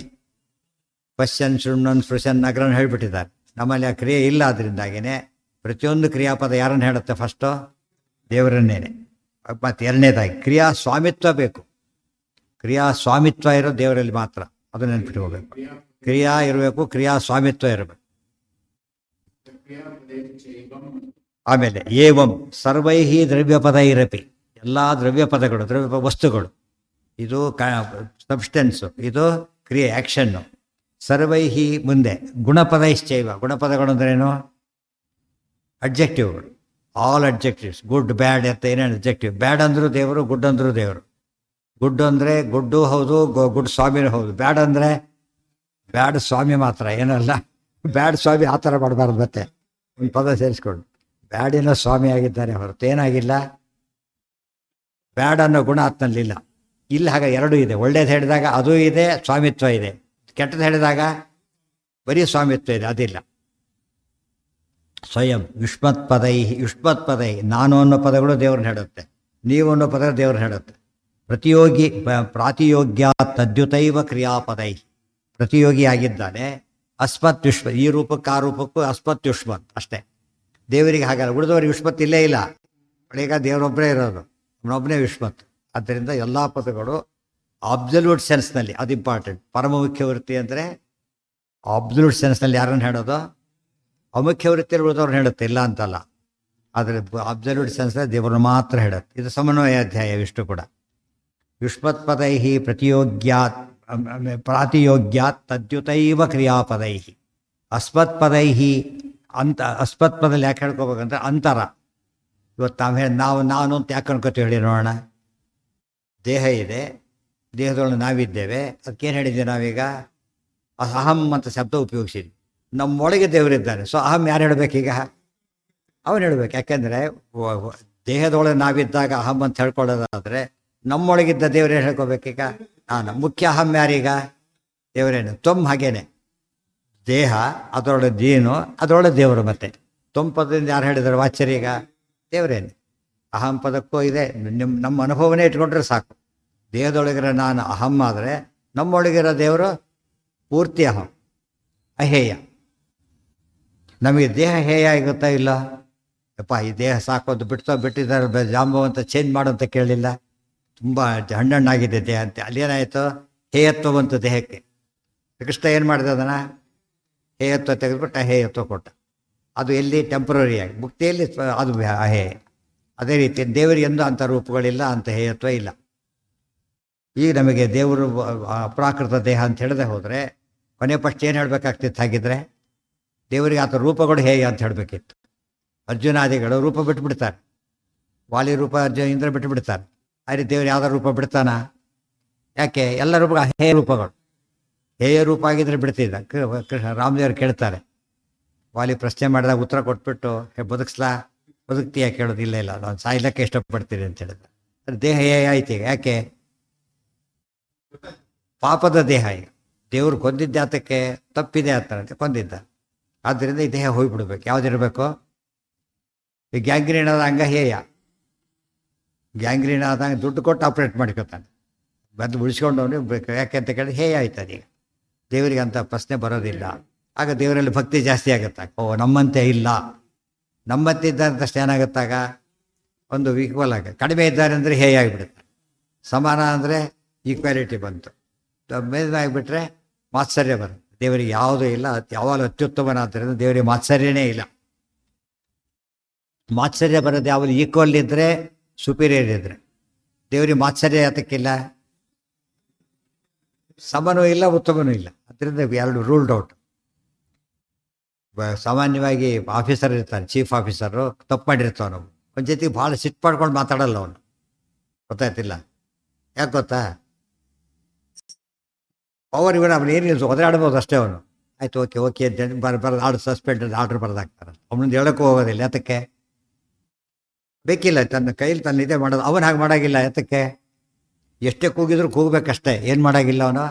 ಪಶ್ಯನ್ ಶೃಣ್ವನ್ ಸ್ಪೃಶನ್ ಅಗ್ರನ್ ಹೇಳಿಬಿಟ್ಟಿದ್ದಾರೆ. ನಮ್ಮಲ್ಲಿ ಆ ಕ್ರಿಯೆ ಇಲ್ಲ. ಅದರಿಂದಾಗಿಯೇ ಪ್ರತಿಯೊಂದು ಕ್ರಿಯಾಪದ ಯಾರನ್ನು ಹೇಳುತ್ತೆ? ಫಸ್ಟು ದೇವರನ್ನೇನೆ. ಮತ್ತು ಎರಡನೇದಾಗಿ ಕ್ರಿಯಾ ಸ್ವಾಮಿತ್ವ ಬೇಕು. ಕ್ರಿಯಾ ಸ್ವಾಮಿತ್ವ ಇರೋ ದೇವರಲ್ಲಿ ಮಾತ್ರ, ಅದು ನೆನ್ಪಿಟ್ಕೋಬೇಕು. ಕ್ರಿಯಾ ಇರಬೇಕು, ಕ್ರಿಯಾ ಸ್ವಾಮಿತ್ವ ಇರಬೇಕು. ಆಮೇಲೆ ಏವಂ ಸರ್ವೈಹಿ ದ್ರವ್ಯಪದ ಇರಪಿ, ಎಲ್ಲ ದ್ರವ್ಯಪದಗಳು, ವಸ್ತುಗಳು, ಇದು ಸಬ್ಸ್ಟೆನ್ಸು, ಇದು ಕ್ರಿಯೆ ಆ್ಯಕ್ಷನ್ನು. ಸರ್ವೈಹಿ ಮುಂದೆ ಗುಣಪದ ಇಶ್ಚೈವ, ಗುಣಪದಗಳು ಅಂದ್ರೇನು? ಅಡ್ಜೆಕ್ಟಿವ್ಗಳು. ಆಲ್ ಅಡ್ಜೆಕ್ಟಿವ್ಸ್, ಗುಡ್ ಬ್ಯಾಡ್ ಅಂತ ಏನೇನು ಅಡ್ಜೆಕ್ಟಿವ್. ಬ್ಯಾಡ್ ಅಂದರೂ ದೇವರು, ಗುಡ್ ಅಂದರೂ ದೇವರು. ಗುಡ್ ಅಂದರೆ ಗುಡ್ಡು ಹೌದು, ಗುಡ್ ಸ್ವಾಮಿನೂ ಹೌದು. ಬ್ಯಾಡ್ ಅಂದರೆ ಬ್ಯಾಡ್ ಸ್ವಾಮಿ ಮಾತ್ರ, ಏನಲ್ಲ. ಬ್ಯಾಡ್ ಸ್ವಾಮಿ ಆ ಥರ ಮಾಡಬಾರ್ದು. ಮತ್ತೆ ಒಂದು ಪದ ಸೇರಿಸ್ಕೊಂಡು ಬ್ಯಾಡಿನ ಸ್ವಾಮಿ ಆಗಿದ್ದಾನೆ ಹೊರತು ಏನಾಗಿಲ್ಲ. ಬ್ಯಾಡ್ ಅನ್ನೋ ಗುಣ ಆತನಲ್ಲಿಲ್ಲ. ಇಲ್ಲಿ ಹಾಗೆ ಎರಡೂ ಇದೆ. ಒಳ್ಳೇದು ಹೇಳಿದಾಗ ಅದೂ ಇದೆ, ಸ್ವಾಮಿತ್ವ ಇದೆ. ಕೆಟ್ಟದ್ದು ಹೇಳಿದಾಗ ಬರೀ ಸ್ವಾಮಿತ್ವ ಇದೆ, ಅದಿಲ್ಲ. ಸ್ವಯಂ ಯುಷ್ಮತ್ಪದೈ ನಾನು ಅನ್ನೋ ಪದಗಳು ದೇವ್ರನ್ನ ಹೇಳುತ್ತೆ, ನೀವು ಅನ್ನೋ ಪದ ದೇವ್ರನ್ನ ಹೇಳುತ್ತೆ. ಪ್ರಾತಿಯೋಗ್ಯ ತದ್ಯುತೈವ ಕ್ರಿಯಾಪದೈ, ಪ್ರತಿಯೋಗಿ ಆಗಿದ್ದಾನೆ, ಅಸ್ಮತ್ ಯುಷ್ಮತ್, ಈ ರೂಪಕ್ಕೆ ಆ ರೂಪಕ್ಕೂ ಅಸ್ಮತ್ ಯುಷ್ಮತ್ ಅಷ್ಟೇ. ದೇವರಿಗೆ ಹಾಗಲ್ಲ, ಉಳಿದವರಿಗೆ ಯುಷ್ಮತ್ ಇಲ್ಲೇ ಇಲ್ಲ. ಈಗ ದೇವರೊಬ್ಬರೇ ಇರೋದು, ಅವನೊಬ್ಬನೇ ಯುಷ್ಮತ್. ಆದ್ದರಿಂದ ಎಲ್ಲ ಪದಗಳು ಅಬ್ಸಲ್ಯೂಟ್ ಸೆನ್ಸ್ನಲ್ಲಿ ಅದು ಇಂಪಾರ್ಟೆಂಟ್. ಪರಮ ಮುಖ್ಯ ವೃತ್ತಿ ಅಂದರೆ ಅಬ್ಸಲ್ಯೂಟ್ ಸೆನ್ಸ್ನಲ್ಲಿ ಯಾರನ್ನು ಹೇಳೋದು, ಅಮುಖ್ಯ ವೃತ್ತಿಯಲ್ಲಿ ಉಳಿದವ್ರನ್ನ ಹೇಳುತ್ತೆ, ಇಲ್ಲ ಅಂತಲ್ಲ. ಆದರೆ ಅಬ್ಸಲ್ಯೂಟ್ ಸೆನ್ಸ್ನಲ್ಲಿ ದೇವರನ್ನು ಮಾತ್ರ ಹೇಳುತ್ತೆ. ಇದು ಸಮನ್ವಯ ಅಧ್ಯಾಯ. ಇಷ್ಟು ಕೂಡ ಯುಷ್ಮತ್ಪದೈ ಪ್ರತಿಯೋಗ್ಯಾತ್ ಪ್ರಾತಿಯೋಗ್ಯಾತ್ ತದ್ಯುತೈವ ಕ್ರಿಯಾಪದೈ. ಅಸ್ಮತ್ಪದೈ ಅಂತ, ಅಸ್ಮತ್ಪದಲ್ಲಿ ಯಾಕೆ ಹೇಳ್ಕೋಬೇಕಂದ್ರೆ ಅಂತರ. ಇವತ್ತು ನಾವು ಹೇಳಿ ನಾನು ಅಂತ ಯಾಕೆ ಅನ್ಕೋತೀವಿ ಹೇಳಿ ನೋಡೋಣ. ದೇಹ ಇದೆ, ದೇಹದೊಳಗೆ ನಾವಿದ್ದೇವೆ. ಅದಕ್ಕೇನು ಹೇಳಿದ್ದೀವಿ ನಾವೀಗ, ಅಹಂ ಅಂತ ಶಬ್ದ ಉಪಯೋಗಿಸಿದ್ವಿ. ನಮ್ಮೊಳಗೆ ದೇವರಿದ್ದಾನೆ. ಸೊ ಅಹಂ ಯಾರು ಹೇಳಬೇಕೀಗ, ಅವನು ಹೇಳಬೇಕು. ಯಾಕೆಂದರೆ ದೇಹದೊಳಗೆ ನಾವಿದ್ದಾಗ ಅಹಂ ಅಂತ ಹೇಳ್ಕೊಳ್ಳೋದಾದರೆ ನಮ್ಮೊಳಗಿದ್ದ ದೇವರೇ ಹೇಳ್ಕೋಬೇಕೀಗ. ನಾನು ಮುಖ್ಯ ಅಹಂ ಯಾರೀಗ, ದೇವರೇನು. ಹಾಗೇನೆ ದೇಹ ಅದರೊಳಗೆ ಜೀನು, ಅದರೊಳಗೆ ದೇವರು. ಮತ್ತೆ ಪದದಿಂದ ಯಾರು ಹೇಳಿದ್ದಾರೆ ವಾಚ್ಯರೀಗ, ದೇವರೇನು. ಅಹಂ ಪದಕ್ಕೂ ಇದೆ. ನಮ್ಮ ಅನುಭವನೇ ಇಟ್ಕೊಂಡ್ರೆ ಸಾಕು. ದೇಹದೊಳಗಿರೋ ನಾನು ಅಹಂ ಆದರೆ ನಮ್ಮೊಳಗಿರೋ ದೇವರು ಪೂರ್ತಿ ಅಹಂ, ಅಹೇಯ. ನಮಗೆ ದೇಹ ಹೇಯ ಆಗುತ್ತಾ ಇಲ್ಲ, ಯಪ್ಪ ಈ ದೇಹ ಸಾಕೋದು ಬಿಟ್ಟಿದ್ದಾರೆ, ಜಾಂಬವಂತ ಚೇಂಜ್ ಮಾಡು ಅಂತ ಕೇಳಲಿಲ್ಲ. ತುಂಬ ಹಣ್ಣಾಗಿದೆ ದೇಹ ಅಂತ. ಅಲ್ಲೇನಾಯಿತು, ಹೇಯತ್ವ ಬಂತು ದೇಹಕ್ಕೆ. ಕೃಷ್ಣ ಏನು ಮಾಡಿದೆ, ಅದನ್ನು ಹೇಯತ್ವ ತೆಗೆದುಬಿಟ್ಟು ಅಹೇಯತ್ವ ಕೊಟ್ಟ. ಅದು ಎಲ್ಲಿ ಟೆಂಪ್ರರಿಯಾಗಿ, ಮುಕ್ತಿಯಲ್ಲಿ ಅದು ಅಹೇಯ. ಅದೇ ರೀತಿ ದೇವರಿಗೆ ಎಂದೂ ಅಂಥ ರೂಪಗಳಿಲ್ಲ, ಅಂಥ ಹೇಯತ್ವ ಇಲ್ಲ. ಈಗ ನಮಗೆ ದೇವರು ಅಪ್ರಾಕೃತ ದೇಹ ಅಂತ ಹೇಳದೆ ಹೋದರೆ ಕೊನೆ ಫಸ್ಟ್ ಏನು ಹೇಳಬೇಕಾಗ್ತಿತ್ತು, ಹಾಗಿದ್ರೆ ದೇವರಿಗೆ ಆತ ರೂಪಗಳು ಹೇಗೆ ಅಂತ ಹೇಳಬೇಕಿತ್ತು. ಅರ್ಜುನಾದಿಗಳು ರೂಪ ಬಿಟ್ಟುಬಿಡ್ತಾರೆ, ವಾಲಿ ರೂಪ ಅರ್ಜುನ ಇಂದ್ರ ಬಿಟ್ಟುಬಿಡ್ತಾರೆ. ಆದರೆ ದೇವರು ಯಾವುದೋ ರೂಪ ಬಿಡ್ತಾನ, ಯಾಕೆ? ಎಲ್ಲ ರೂಪ ಹೇಯ ರೂಪಗಳು. ಹೇಯ ರೂಪ ಆಗಿದ್ರೆ ಬಿಡ್ತಿದ್ದ. ಕೃಷ್ಣ ರಾಮದೇವರು ಕೇಳ್ತಾರೆ, ವಾಲಿ ಪ್ರಶ್ನೆ ಮಾಡಿದಾಗ ಉತ್ತರ ಕೊಟ್ಬಿಟ್ಟು ಬದುಕ್ತೀಯ ಕೇಳೋದಿಲ್ಲ, ಇಲ್ಲ ನಾನು ಸಾಯ್ಲಕ್ಕೆ ಇಷ್ಟಪಡ್ತೀನಿ ಅಂತ ಹೇಳಿದ. ದೇಹ ಹೇಯ ಆಯ್ತು ಈಗ, ಯಾಕೆ? ಪಾಪದ ದೇಹ. ಈಗ ದೇವರು ಕೊಂದಿದ್ದೆ ಆತಕ್ಕೆ, ತಪ್ಪಿದೆ ಆತನಂತೆ ಕೊಂದಿದ್ದ. ಆದ್ದರಿಂದ ಈ ದೇಹ ಹೋಗ್ಬಿಡ್ಬೇಕು. ಯಾವುದಿರಬೇಕು? ಈ ಗ್ಯಾಂಗ್ರೀನ್ ಆದ ಅಂಗ ಹೇಯ. ಗ್ಯಾಂಗ್ರೀನ್ ಆದಂಗೆ ದುಡ್ಡು ಕೊಟ್ಟು ಆಪ್ರೇಟ್ ಮಾಡ್ಕೊತಾನೆ, ಬಂದು ಉಳಿಸ್ಕೊಂಡವನು ಬೇಕು. ಯಾಕೆ ಅಂತ ಕೇಳಿದ್ರೆ ಹೇಯ ಆಯ್ತದ. ಈಗ ದೇವರಿಗೆ ಅಂತ ಪ್ರಶ್ನೆ ಬರೋದಿಲ್ಲ. ಆಗ ದೇವರಲ್ಲಿ ಭಕ್ತಿ ಜಾಸ್ತಿ ಆಗುತ್ತಾಗ, ನಮ್ಮಂತೆ ಇಲ್ಲ, ನಮ್ಮಂತೆ ಇದ್ದಾರೆ ಅಂತಷ್ಟು ಏನಾಗುತ್ತಾಗ ಒಂದು ಈಕ್ವಲ್ ಆಗ. ಕಡಿಮೆ ಇದ್ದಾರೆ ಅಂದರೆ ಹೇಯ ಆಗಿಬಿಡುತ್ತೆ. ಸಮಾನ ಅಂದರೆ ಈಕ್ವಾಲಿಟಿ ಬಂತು. ಮೇಲಾಗಿಬಿಟ್ರೆ ಮಾತ್ಸರ್ಯ ಬರುತ್ತೆ. ದೇವರಿಗೆ ಯಾವುದೂ ಇಲ್ಲ, ಯಾವಾಗಲೂ ಅತ್ಯುತ್ತಮನಾದ್ದರಿಂದ ದೇವರಿಗೆ ಮಾತ್ಸರ್ಯನೇ ಇಲ್ಲ. ಮಾತ್ಸರ್ಯ ಬರೋದು ಯಾವುದು, ಈಕ್ವಲ್ ಇದ್ದರೆ, ಸುಪೀರಿಯರ್ ಇದ್ದರೆ. ದೇವರಿಗೆ ಮಾತ್ಸರ್ಯ ಯಾತಕ್ಕಿಲ್ಲ, ಸಮನೂ ಇಲ್ಲ, ಉತ್ತಮನೂ ಇಲ್ಲ. ಅದರಿಂದ ಎರಡು ರೂಲ್ಡ್ ಔಟ್. ಸಾಮಾನ್ಯವಾಗಿ ಆಫೀಸರ್ ಇರ್ತಾನೆ, ಚೀಫ್ ಆಫೀಸರು, ತಪ್ಪು ಮಾಡಿರ್ತಾವನು. ಒಂದು ಜೊತೆಗೆ ಭಾಳ ಸಿಟ್ಟು ಮಾಡ್ಕೊಂಡು ಮಾತಾಡಲ್ಲ ಅವನು, ಗೊತ್ತಾಯ್ತಿಲ್ಲ. ಯಾಕೆ ಗೊತ್ತಾ? ಪವರ್ ಇವನು, ಅವನು ಏನಿಲ್ಲ, ಒದರಾಡ್ಬೋದು ಅಷ್ಟೇ. ಅವನು ಆಯ್ತು ಓಕೆ ಅಂತ ಬರೆದು ಸಸ್ಪೆಂಡ್ ಆರ್ಡ್ರ್ ಬರೆದಾಕ್ತಾರೆ. ಅವನೊಂದು ಹೇಳೋಕ್ಕೂ ಹೋಗೋದಿಲ್ಲ. ಯಾತಕ್ಕೆ? ಬೇಕಿಲ್ಲ, ತನ್ನ ಕೈಲಿ ತನ್ನ ಇದೇ ಮಾಡೋದು. ಅವನು ಹಾಗೆ ಮಾಡೋಂಗಿಲ್ಲ. ಯಾತಕ್ಕೆ? ಎಷ್ಟೇ ಕೂಗಿದ್ರು ಕೂಗಬೇಕಷ್ಟೇ. ಏನು ಮಾಡೋಂಗಿಲ್ಲ ಅವನು,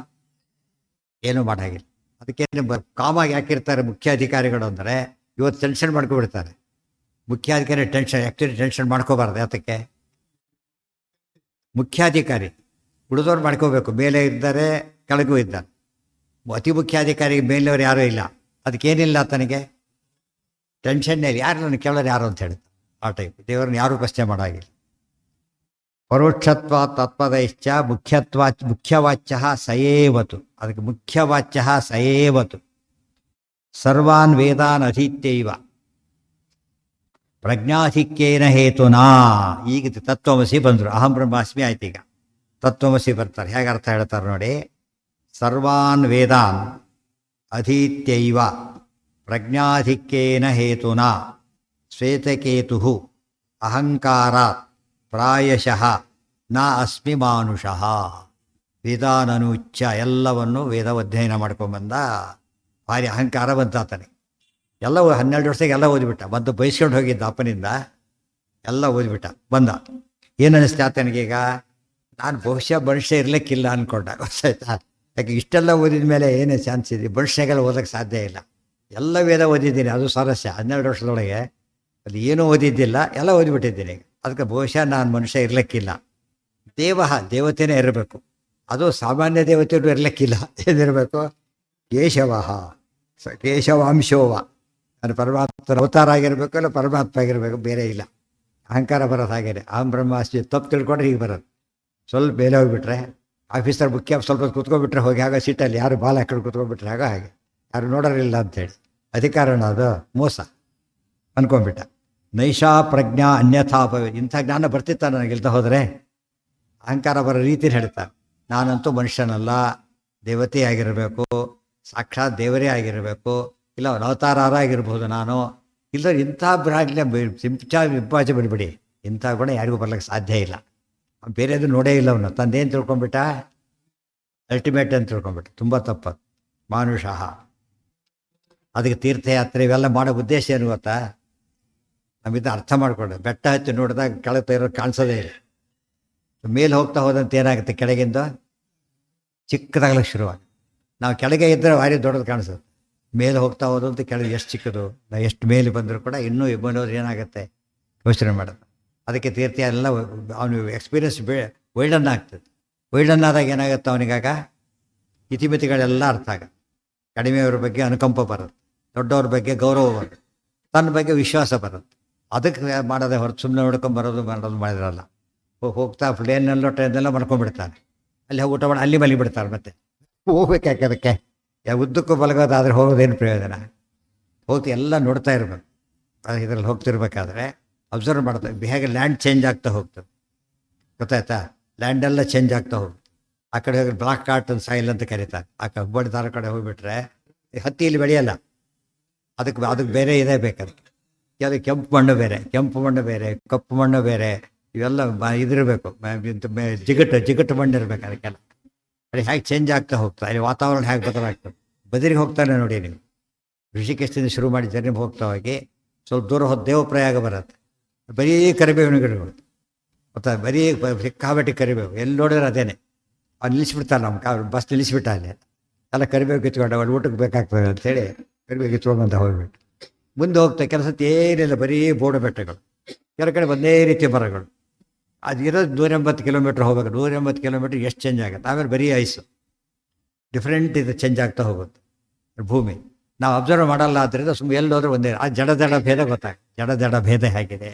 ಏನೂ ಮಾಡೋಂಗಿಲ್ಲ. ಅದಕ್ಕೇನು ಕಾಮಾಗಿ ಯಾಕಿರ್ತಾರೆ ಮುಖ್ಯಾಧಿಕಾರಿಗಳು ಅಂದರೆ, ಇವತ್ತು ಟೆನ್ಷನ್ ಮಾಡ್ಕೊಬಿಡ್ತಾರೆ. ಮುಖ್ಯಾಧಿಕಾರಿ ಆ್ಯಕ್ಚುಲಿ ಟೆನ್ಷನ್ ಮಾಡ್ಕೋಬಾರ್ದು. ಯಾತಕ್ಕೆ? ಮುಖ್ಯಾಧಿಕಾರಿ ಉಳಿದವ್ರು ಮಾಡ್ಕೋಬೇಕು. ಮೇಲೆ ಇದ್ದಾರೆ, ಕೆಳಗೂ ಇದ್ದಾರೆ. ಅತಿ ಮುಖ್ಯಾಧಿಕಾರಿಗೆ ಮೇಲವ್ರು ಯಾರೂ ಇಲ್ಲ. ಅದಕ್ಕೇನಿಲ್ಲ ತನಗೆ ಟೆನ್ಷನ್ನೇ ಇಲ್ಲ. ಯಾರು ನನ್ನ ಕೇಳೋರು ಯಾರು ಅಂತ ಹೇಳ್ತಾರೆ. ಆ ಟೈಪ್ ದೇವರನ್ನ ಯಾರೂ ಪ್ರಶ್ನೆ ಮಾಡೋಂಗಿಲ್ಲ. ಪರೋಕ್ಷತ್ವ ತತ್ಪದೈಶ್ಚ ಮುಖ್ಯವಾಚ್ಯ ಸಯೇವತು. ಅದಕ್ಕೆ ಮುಖ್ಯವಾಚ್ಯ ಸಯೇವತು. ಸರ್ವಾನ್ ವೇದಾನ್ ಅಧೀತ್ಯೈವ ಪ್ರಜ್ಞಾಧಿಕ್ಯೇನ ಹೇತುನಾ. ಈಗ ತತ್ವಮಸಿ ಬಂದರು, ಅಹಂ ಬ್ರಹ್ಮಾಸ್ಮಿ ಆಯ್ತು. ಈಗ ತತ್ವಮಸಿ ಬರ್ತಾರೆ. ಹೇಗೆ ಅರ್ಥ ಹೇಳ್ತಾರೆ ನೋಡಿ. ಸರ್ವಾನ್ ವೇದಾನ್ ಅಧೀತ್ಯೈವ ಪ್ರಜ್ಞಾಧಿಕ್ಯೇನ ಹೇತುನಾ ಶ್ವೇತಕೇತು ಅಹಂಕಾರಾತ್ ಪ್ರಾಯಶಃ ನ ಅಸ್ಮಿ ಮಾನುಷಃ. ವೇದಾನನುಚ್ಛ, ಎಲ್ಲವನ್ನು ವೇದ ಅಧ್ಯಯನ ಮಾಡ್ಕೊಂಬಂದ. ಭಾರಿ ಅಹಂಕಾರ ಬಂತಾತನೆ. ಎಲ್ಲ 12 ವರ್ಷಕ್ಕೆ ಎಲ್ಲ ಓದಿಬಿಟ್ಟ. ಬಂದು ಬಯಸ್ಕೊಂಡು ಹೋಗಿದ್ದ ಅಪ್ಪನಿಂದ, ಎಲ್ಲ ಓದಿಬಿಟ್ಟ. ಬಂದ. ಏನು ಅನ್ನಿಸ್ತಾ ಆತನಿಗೀಗ, ನಾನು ಬಹುಶಃ ಮನುಷ್ಯ ಇರಲಿಕ್ಕಿಲ್ಲ ಅಂದ್ಕೊಂಡ. ಗೊತ್ತಾಯ್ತಾ? ಯಾಕೆ ಇಷ್ಟೆಲ್ಲ ಓದಿದ ಮೇಲೆ ಏನೇ ಚಾನ್ಸ್ ಇದೆ, ಮನುಷ್ಯಗೆಲ್ಲ ಓದೋಕ್ಕೆ ಸಾಧ್ಯ ಇಲ್ಲ. ಎಲ್ಲ ವೇದ ಓದಿದ್ದೀನಿ, ಅದು ಸ್ವಾರಸ್ಯ. 12 ವರ್ಷದೊಳಗೆ ಅದು ಏನೂ ಓದಿದ್ದಿಲ್ಲ, ಎಲ್ಲ ಓದಿಬಿಟ್ಟಿದ್ದೀನಿ. ಅದಕ್ಕೆ ಬಹುಶಃ ನಾನು ಮನುಷ್ಯ ಇರಲಿಕ್ಕಿಲ್ಲ. ದೇವತೆನೇ ಇರಬೇಕು. ಅದು ಸಾಮಾನ್ಯ ದೇವತೆಯರು ಇರಲಿಕ್ಕಿಲ್ಲ. ಏನಿರಬೇಕು? ಕೇಶವ ಕೇಶವಾಂಶೋವ, ನಾನು ಪರಮಾತ್ಮನ ಅವತಾರ ಆಗಿರಬೇಕು, ಇಲ್ಲ ಪರಮಾತ್ಮ ಆಗಿರಬೇಕು, ಬೇರೆ ಇಲ್ಲ. ಅಹಂಕಾರ ಬರೋದು ಹಾಗೇನೆ. ಅಹಂ ಬ್ರಹ್ಮಾಸ್ಮಿ ತಪ್ಪು ತಿಳ್ಕೊಂಡ್ರೆ ಹೀಗೆ ಬರೋದು. ಸ್ವಲ್ಪ ಮೇಲೆ ಹೋಗಿಬಿಟ್ರೆ, ಆಫೀಸರ್ ಮುಖ್ಯ ಸ್ವಲ್ಪ ಕೂತ್ಕೊಂಡ್ಬಿಟ್ರೆ ಹೋಗಿ ಆಗ ಸೀಟಲ್ಲಿ ಯಾರು ಬಾಲ ಹಾಕೊಂಡು ಕೂತ್ಕೊಂಡ್ಬಿಟ್ರೆ ಆಗ ಹಾಗೆ ಯಾರು ನೋಡೋರಿಲ್ಲ ಅಂಥೇಳಿ ಅಧಿಕಾರನ ಅದು ಮೋಸ ಅನ್ಕೊಂಡ್ಬಿಟ್ಟ. ನೈಷಾ ಪ್ರಜ್ಞಾ ಅನ್ಯಥಾ ಭವೆ. ಇಂಥ ಜ್ಞಾನ ಬರ್ತಿತ್ತ ನನಗಿಲ್ದ ಹೋದರೆ. ಅಹಂಕಾರ ಬರೋ ರೀತಿಲಿ ಹೇಳ್ತಾರೆ, ನಾನಂತೂ ಮನುಷ್ಯನಲ್ಲ, ದೇವತೆ ಆಗಿರಬೇಕು, ಸಾಕ್ಷಾತ್ ದೇವರೇ ಆಗಿರಬೇಕು, ಇಲ್ಲ ಅವತಾರ ಆಗಿರ್ಬೋದು ನಾನು, ಇಲ್ಲ ಇಂಥ ಬ್ರಾಗ್ಲೆ ವಿಭಾಜ ಬಿಡ್ಬಿಡಿ. ಇಂಥ ಗುಣ ಯಾರಿಗೂ ಬರ್ಲಿಕ್ಕೆ ಸಾಧ್ಯ ಇಲ್ಲ. ಬೇರೆದು ನೋಡೇ ಇಲ್ಲ ಅವನು. ತಂದೇನು ತಿಳ್ಕೊಂಡ್ಬಿಟ್ಟ, ಅಲ್ಟಿಮೇಟ್ ಅಂತ ತಿಳ್ಕೊಂಡ್ಬಿಟ್ಟ. ತುಂಬ ತಪ್ಪದು. ಮಾನುಷಃ. ಅದಕ್ಕೆ ತೀರ್ಥಯಾತ್ರೆ ಇವೆಲ್ಲ ಮಾಡೋ ಉದ್ದೇಶ ಏನು ಗೊತ್ತಾ? ನಮ್ಮಿಂದ ಅರ್ಥ ಮಾಡಿಕೊಂಡು ಬೆಟ್ಟ ಹಚ್ಚಿ ನೋಡಿದಾಗ ಕೆಳಗೆ ಇರೋದು ಕಾಣಿಸೋದೇ ಇಲ್ಲ. ಮೇಲೆ ಹೋಗ್ತಾ ಹೋದಂತೆ ಏನಾಗುತ್ತೆ, ಕೆಳಗಿಂದ ಚಿಕ್ಕದಾಗಲಿಕ್ಕೆ ಶುರುವಾಗಿ. ನಾವು ಕೆಳಗೆ ಇದ್ದರೆ ಭಾರಿ ದೊಡ್ಡದು ಕಾಣಿಸುತ್ತೆ. ಮೇಲೆ ಹೋಗ್ತಾ ಹೋದಂತ ಕೆಳಗೆ ಎಷ್ಟು ಚಿಕ್ಕದು, ನಾವು ಎಷ್ಟು ಮೇಲೆ ಬಂದರೂ ಕೂಡ ಇನ್ನೂ ಬಂದೋದ್ರೆ ಏನಾಗುತ್ತೆ ಯೋಚನೆ ಮಾಡೋದು. ಅದಕ್ಕೆ ತೀರ್ಥ ಎಲ್ಲ ಅವನು ಎಕ್ಸ್ಪೀರಿಯನ್ಸ್ ವೈಲ್ಡನ್ ಆಗ್ತದೆ. ವೈಲ್ಡನ್ ಆದಾಗ ಏನಾಗುತ್ತೆ ಅವನಿಗಾಗ ಇತಿಮಿತಿಗಳೆಲ್ಲ ಅರ್ಥ ಆಗುತ್ತೆ. ಕಡಿಮೆಯವ್ರ ಬಗ್ಗೆ ಅನುಕಂಪ ಬರುತ್ತೆ, ದೊಡ್ಡವ್ರ ಬಗ್ಗೆ ಗೌರವ ಬರುತ್ತೆ, ತನ್ನ ಬಗ್ಗೆ ವಿಶ್ವಾಸ ಬರುತ್ತೆ. ಅದಕ್ಕೆ ಮಾಡೋದೇ ಹೊರತು ಸುಮ್ಮನೆ ನೋಡ್ಕೊಂಬರೋದು ಮಾಡಿದ್ರಲ್ಲ. ಹೋಗ್ತಾ ಪ್ಲೇನಲ್ಲೋ ಟ್ರೈನಲ್ಲೋ ಮಾಡ್ಕೊಂಡ್ಬಿಡ್ತಾನೆ, ಅಲ್ಲಿ ಊಟ ಮಾಡಿ ಅಲ್ಲಿ ಮಲಿಬಿಡ್ತಾರೆ. ಮತ್ತೆ ಹೋಗ್ಬೇಕು ಯಾಕೆ ಅದಕ್ಕೆ? ಉದ್ದಕ್ಕೂ ಬಲಗೋದಾದರೆ ಹೋಗೋದೇನು ಪ್ರಯೋಜನ? ಹೋಗ್ತಿ ಎಲ್ಲ ನೋಡ್ತಾ ಇರ್ಬೇಕು. ಇದರಲ್ಲಿ ಹೋಗ್ತಿರ್ಬೇಕಾದ್ರೆ ಅಬ್ಸರ್ವ್ ಮಾಡ್ತಾರೆ ಹೇಗೆ ಲ್ಯಾಂಡ್ ಚೇಂಜ್ ಆಗ್ತಾ ಹೋಗ್ತದೆ. ಗೊತ್ತಾಯ್ತಾ? ಲ್ಯಾಂಡೆಲ್ಲ ಚೇಂಜ್ ಆಗ್ತಾ ಹೋಗುತ್ತೆ. ಆ ಕಡೆ ಹೋಗಿ ಬ್ಲಾಕ್ ಕಾಟನ್ ಸಾಯಿಲ್ ಅಂತ ಕರೀತಾರೆ. ಆ ಕಬ್ಬಡಿ ದಾರ ಕಡೆ ಹೋಗಿಬಿಟ್ರೆ ಹತ್ತಿ ಇಲ್ಲಿ ಬೆಳೆಯಲ್ಲ. ಅದಕ್ಕೆ ಬೇರೆ ಇದೇ ಬೇಕು. ಅದಕ್ಕೆ ಕೆಂಪು ಮಣ್ಣು ಬೇರೆ, ಕೆಂಪು ಮಣ್ಣು ಬೇರೆ, ಕಪ್ಪು ಮಣ್ಣು ಬೇರೆ, ಇವೆಲ್ಲ ಇದಿರಬೇಕು. ಜಿಗಟ್ಟು ಮಣ್ಣು ಇರಬೇಕು ಅದಕ್ಕೆಲ್ಲ. ಅಲ್ಲಿ ಹೇಗೆ ಚೇಂಜ್ ಆಗ್ತಾ ಹೋಗ್ತಾ, ಅಲ್ಲಿ ವಾತಾವರಣ ಹೇಗೆ ಬದಲಾಗ್ತದೆ. ಬದಲಿಗೆ ಹೋಗ್ತಾನೆ ನೋಡಿ ನೀವು. ಋಷಿಕೇಶದಿಂದ ಶುರು ಮಾಡಿ ಜರ್ನಿ ಹೋಗ್ತಾ ಹೋಗಿ ಸ್ವಲ್ಪ ದೂರ ಹೋದ ದೇವಪ್ರಯಾಗ ಬರುತ್ತೆ. ಬರೀ ಕರಿಬೇವಿನ ಗಿಡಗಳು ಗೊತ್ತಾ, ಬರೀ ಸಿಕ್ಕಾಬಟ್ಟಿ ಕರಿಬೇವು. ಎಲ್ಲಿ ನೋಡಿದ್ರೆ ಅದೇನೆ. ಅವ್ನು ನಿಲ್ಲಿಸ್ಬಿಡ್ತಾರೆ, ನಮ್ಮ ಬಸ್ ನಿಲ್ಲಿಸ್ಬಿಟ್ಟ ಅಲ್ಲಿ ಎಲ್ಲ ಕರಿಬೇವು ಕಿತ್ಕೊಂಡು ಅವ್ರು ಊಟಕ್ಕೆ ಬೇಕಾಗ್ತದೆ ಅಂತೇಳಿ ಕರಿಬೇವು ಕಿತ್ಕೊಂಡಂತ ಹೋಗ್ಬಿಟ್ಟು ಮುಂದೆ ಹೋಗ್ತಾ ಕೆಲಸಕ್ಕೆ ಏನಿಲ್ಲ, ಬರೀ ಬೋಡು ಬೆಟ್ಟಗಳು, ಕೆಲವು ಕಡೆ ಒಂದೇ ರೀತಿಯ ಮರಗಳು. ಅದು ಇರೋದು 180 ಕಿಲೋಮೀಟ್ರ್ ಹೋಗ್ಬೇಕು. 180 ಕಿಲೋಮೀಟ್ರ್ ಎಷ್ಟು ಚೇಂಜ್ ಆಗುತ್ತೆ. ಆಮೇಲೆ ಬರೀ ಐಸು ಡಿಫ್ರೆಂಟ್ ಇದು ಚೇಂಜ್ ಆಗ್ತಾ ಹೋಗುತ್ತೆ ಭೂಮಿ. ನಾವು ಅಬ್ಸರ್ವ್ ಮಾಡಲ್ಲ. ಆದ್ದರಿಂದ ಸುಮ್ಮನೆ ಎಲ್ಲೋದ್ರೂ ಒಂದೇ. ಆ ಜಡ ಭೇದ ಗೊತ್ತಾಗುತ್ತೆ. ಜಡ ಭೇದ ಹೇಗಿದೆ.